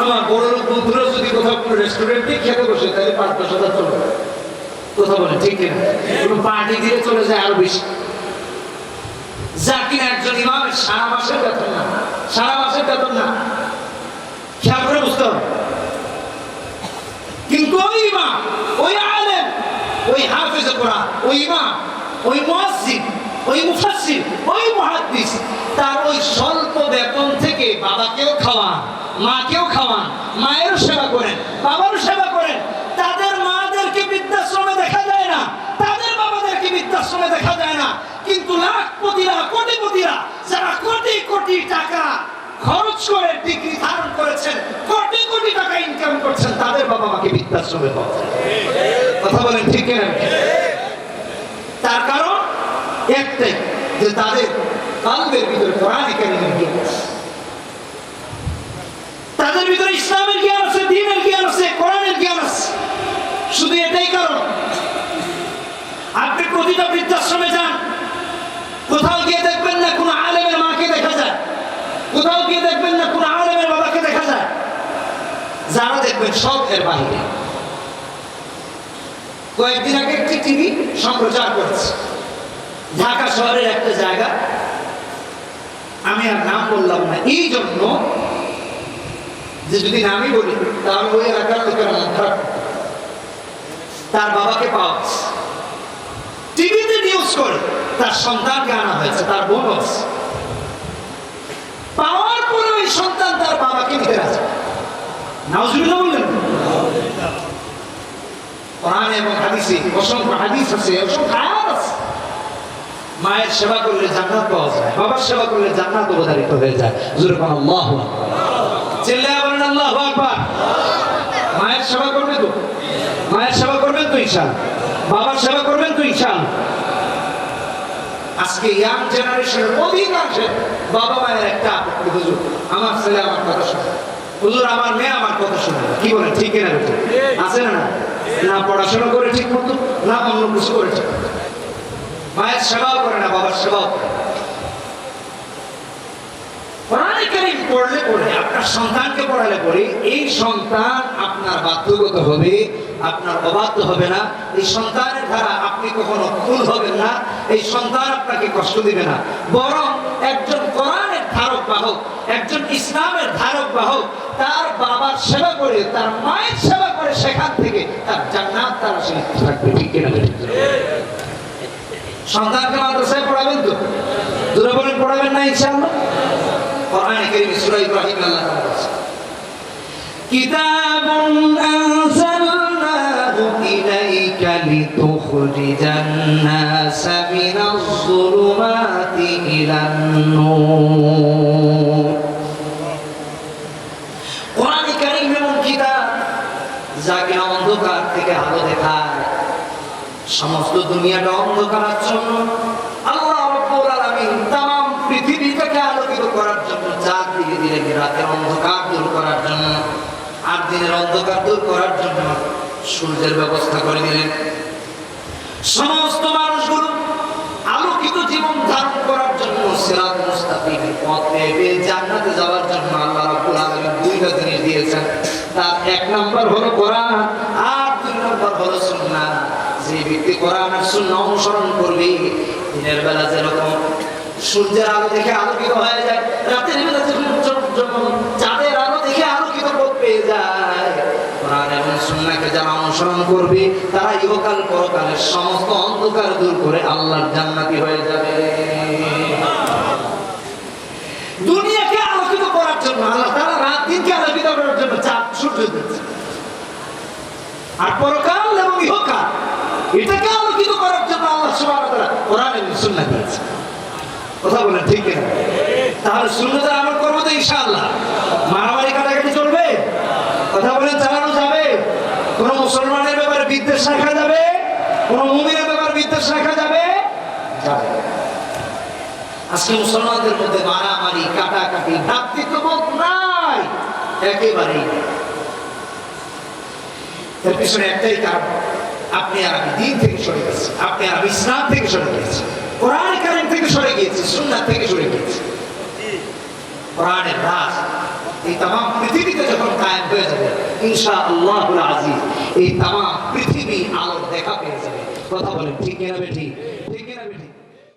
আমার বড় লোক বন্ধুরা যদি কোথাও কোনো রেস্টুরেন্টে খেতে বসে তাহলে 5-10,000 চলে যায়। কথা বলে ঠিক কিনা? কোনো পার্টি দিয়ে চলে যায় আরো বেশি। যা কিনা একজন ইমামের সারা মাসের বেতন না, সারা মাসের বেতন না। খেয়াল করে বুঝতে হবে। কিন্তু ওই ইমাম, ওই আলেম, ওই হাফেজে কোরআন, ওই ইমাম, ওই মুয়াজ্জিন, ওই মুফাসসির, ওই মুহাদ্দিস, তার ওই স্বল্প বেতন থেকে বাবাকেও খাওয়ান, মাকেও খাওয়ান, মায়েরও সেবা করেন, বাবারও সেবা করেন। তাদের মাদেরকে বৃদ্ধাশ্রমে দেখা যায় না, তাদের বাবাদেরকে বৃদ্ধাশ্রমে দেখা যায় না। কিন্তু লাখপতিরা, কোটিপতিরা, যারা কোটি কোটি টাকা খরচ করে ডিগ্রি ধারণ করেছেন, কোটি কোটি টাকা ইনকাম করছেন, তাদের বাবা মাকে বৃদ্ধাশ্রমে পাচ্ছেন। কথা বলেন ঠিক কিনা? তার কারণ একটাই, যে তাদের কলবের ভিতরে কোরআনে কারীমের জ্ঞান আছে, তাদের ভিতরে ইসলামের জ্ঞান আছে, দ্বীনের জ্ঞান আছে, কোরআনের জ্ঞান আছে। শুধু এটাই কারণ। আপনি প্রতিটা বৃদ্ধাশ্রমে যান, কোথাও গিয়ে দেখবেন না কোন আলেমের মাকে দেখা যায়, কোথাও গিয়ে দেখবেন না কোন আলেমের বাবাকে দেখা যায়। যারা দেখবেন সব এর বাহিরে। কয়েকদিন আগে একটি টিভি সম্প্রচার করেছে ঢাকা শহরের একটা জায়গা, আমি আর নাম বললাম না এই জন্য যে যদি নামই বলি তাহলে ওই এলাকার লোকেরা মন খারাপ। তার বাবাকে পাওয়া টিভিতে নিউজ করে তার সন্তানকে আনা হয়েছে, তার বোন পাওয়ার পরে ওই সন্তান তার বাবাকে নিতে রাজি। নাউজুবিল্লাহ বললেন। কোরআনে এবং হাদিসে অসংখ্য হাদিস আছে, অসংখ্য আয়াত আছে। মায়ের সেবা করলে জান্নাত পাওয়া যায়, বাবার সেবা করলে জান্নাত অবধারিত হয়ে যায়। জোরে বলেন আল্লাহু আকবার। চিল্লায়া বলেন আল্লাহু আকবার। মায়ের সেবা করবে তো, মায়ের সেবা করবেন তো ইনশাআল্লাহ, বাবার সেবা করবেন তো ইনশাআল্লাহ। আজকে ইয়াং জেনারেশনের অধিকাংশের বাবা মায়ের একটা আপত্তি, হুজুর আমার ছেলে আমার কথা শুনে, হুজুর আমার মেয়ে আমার কথা শুনে। কি বলেন ঠিক কিনা? আছে না? না পড়াশোনা করে ঠিক মতো, না অন্য কিছু করে ঠিক মতো। মায়ের সেবাও করে না, বাবার সেবাও করে। কোরআনে কারীম পড়লে পড়ে, আপনার সন্তানকে পড়ালে পড়ে, এই সন্তান আপনার বাধ্যগত হবে, আপনার অবাধ্য হবে না। এই সন্তানের দ্বারা আপনি কখনো ভুল হবেন না, এই সন্তান আপনাকে কষ্ট দিবে না। বরং একজন কোরআনের ধারক বাহক, একজন ইসলামের ধারক বাহক, তার বাবার সেবা করে, তার মায়ের সেবা করে, সেখান থেকে তার জান্নাত তার আশা থাকবে। ঠিক কিনা? সন্তানকে মাদ্রাসায় পড়াবেন তো? জোরে বলেন পড়াবেন না ইনশাআল্লাহ? কোরআনে কারীমে সূরা ইব্রাহিম আল্লাহ তাআলা বলেছেন, কিতাবুন আনজালনাহু ইলাইকা লিতুখরিজান নাসা মিনাজ যুলুমাতি ইলান নূর। কোরআনে কারীম এমন কিতাব যা কিনা অন্ধকার থেকে আলো দেখায়। সমস্ত দুনিয়াটা অন্ধকারাচ্ছন্ন, আল্লাহ রাব্বুল আলামিন তাম পৃথিবীটাকে আলোকিত করার জন্য চাঁদ দিয়ে দিলেন, রাতের অন্ধকার দূর করার জন্য, আর দিনের অন্ধকার দূর করার জন্য সূর্যের ব্যবস্থা করে দিলেন। সমস্ত মানুষগুলো আলোকিত জীবন ধারণ করার জন্য সিরাত মুস্তাকিমের পথ পেয়ে জান্নাতে যাওয়ার জন্য আল্লাহ রাব্বুল আলামিন দুইটা জিনিস দিয়েছেন। তার এক নাম্বার হলো কোরআন, আর দুই নাম্বার হলো সুন্নাহ। যে ব্যক্তি কোরআন আর সুন্নাহ অনুসরণ করবে, দিনের বেলা যেরকম সূর্যের আলো দেখে আলোকিত হয়ে যায়, রাতের বেলা যখন চাঁদের আলো দেখে আলোকিত পথ পেয়ে যায়, কোরআন এবং সুন্নাহকে যারা অনুসরণ করবে তারা ইহকাল পরকালের সমস্ত অন্ধকার দূর করে আল্লাহর জান্নাতি হয়ে যাবে। দুনিয়াকে আলোকিত করার জন্য আল্লাহ তাআলা রাত দিনকে আলোকিত করার জন্য চাঁদ সূর্য দিয়েছে, আর পরকাল এবং ইহকাল এটাকে আলোকিত করার জন্য আল্লাহ সুবহানাহু ওয়া তাআলা কোরআন এবং সুন্নাহ দিয়েছেন। কথা বলেন ঠিক কিনা? তাহলে সুন্নাতের আমল করবো তো ইনশাআল্লাহ। মারামারি কাটাকাটি চলবে? কথা বলেন চালানো যাবে? কোন মুসলমানের ব্যাপারে বিদ্বেষ রাখা যাবে? কোন মুমিনের ব্যাপারে বিদ্বেষ রাখা যাবে? যাবে না। আজকে মুসলমানদের মধ্যে মারামারি, কাটাকাটি, ভ্রাতৃত্ববোধ নাই, একেবারেই নেই। এর পিছনে একটাই কারণ, আপনি আর আমি দিন থেকে সরে গেছি, আপনি আর আমি ইসলাম থেকে সরে গিয়েছি, কোরআন কারীম থেকে সরে গিয়েছি, সুন্নাত থেকে সরে গিয়েছি। কোরআনের রাজ এই তামাম পৃথিবীতে যখন কায়েম হয়ে যাবে ইনশাআল্লাহুল আজিজ, এই তামাম পৃথিবী আলোর দেখা পেয়ে যাবে। কথা বলেন ঠিক কিনা? ঠিক।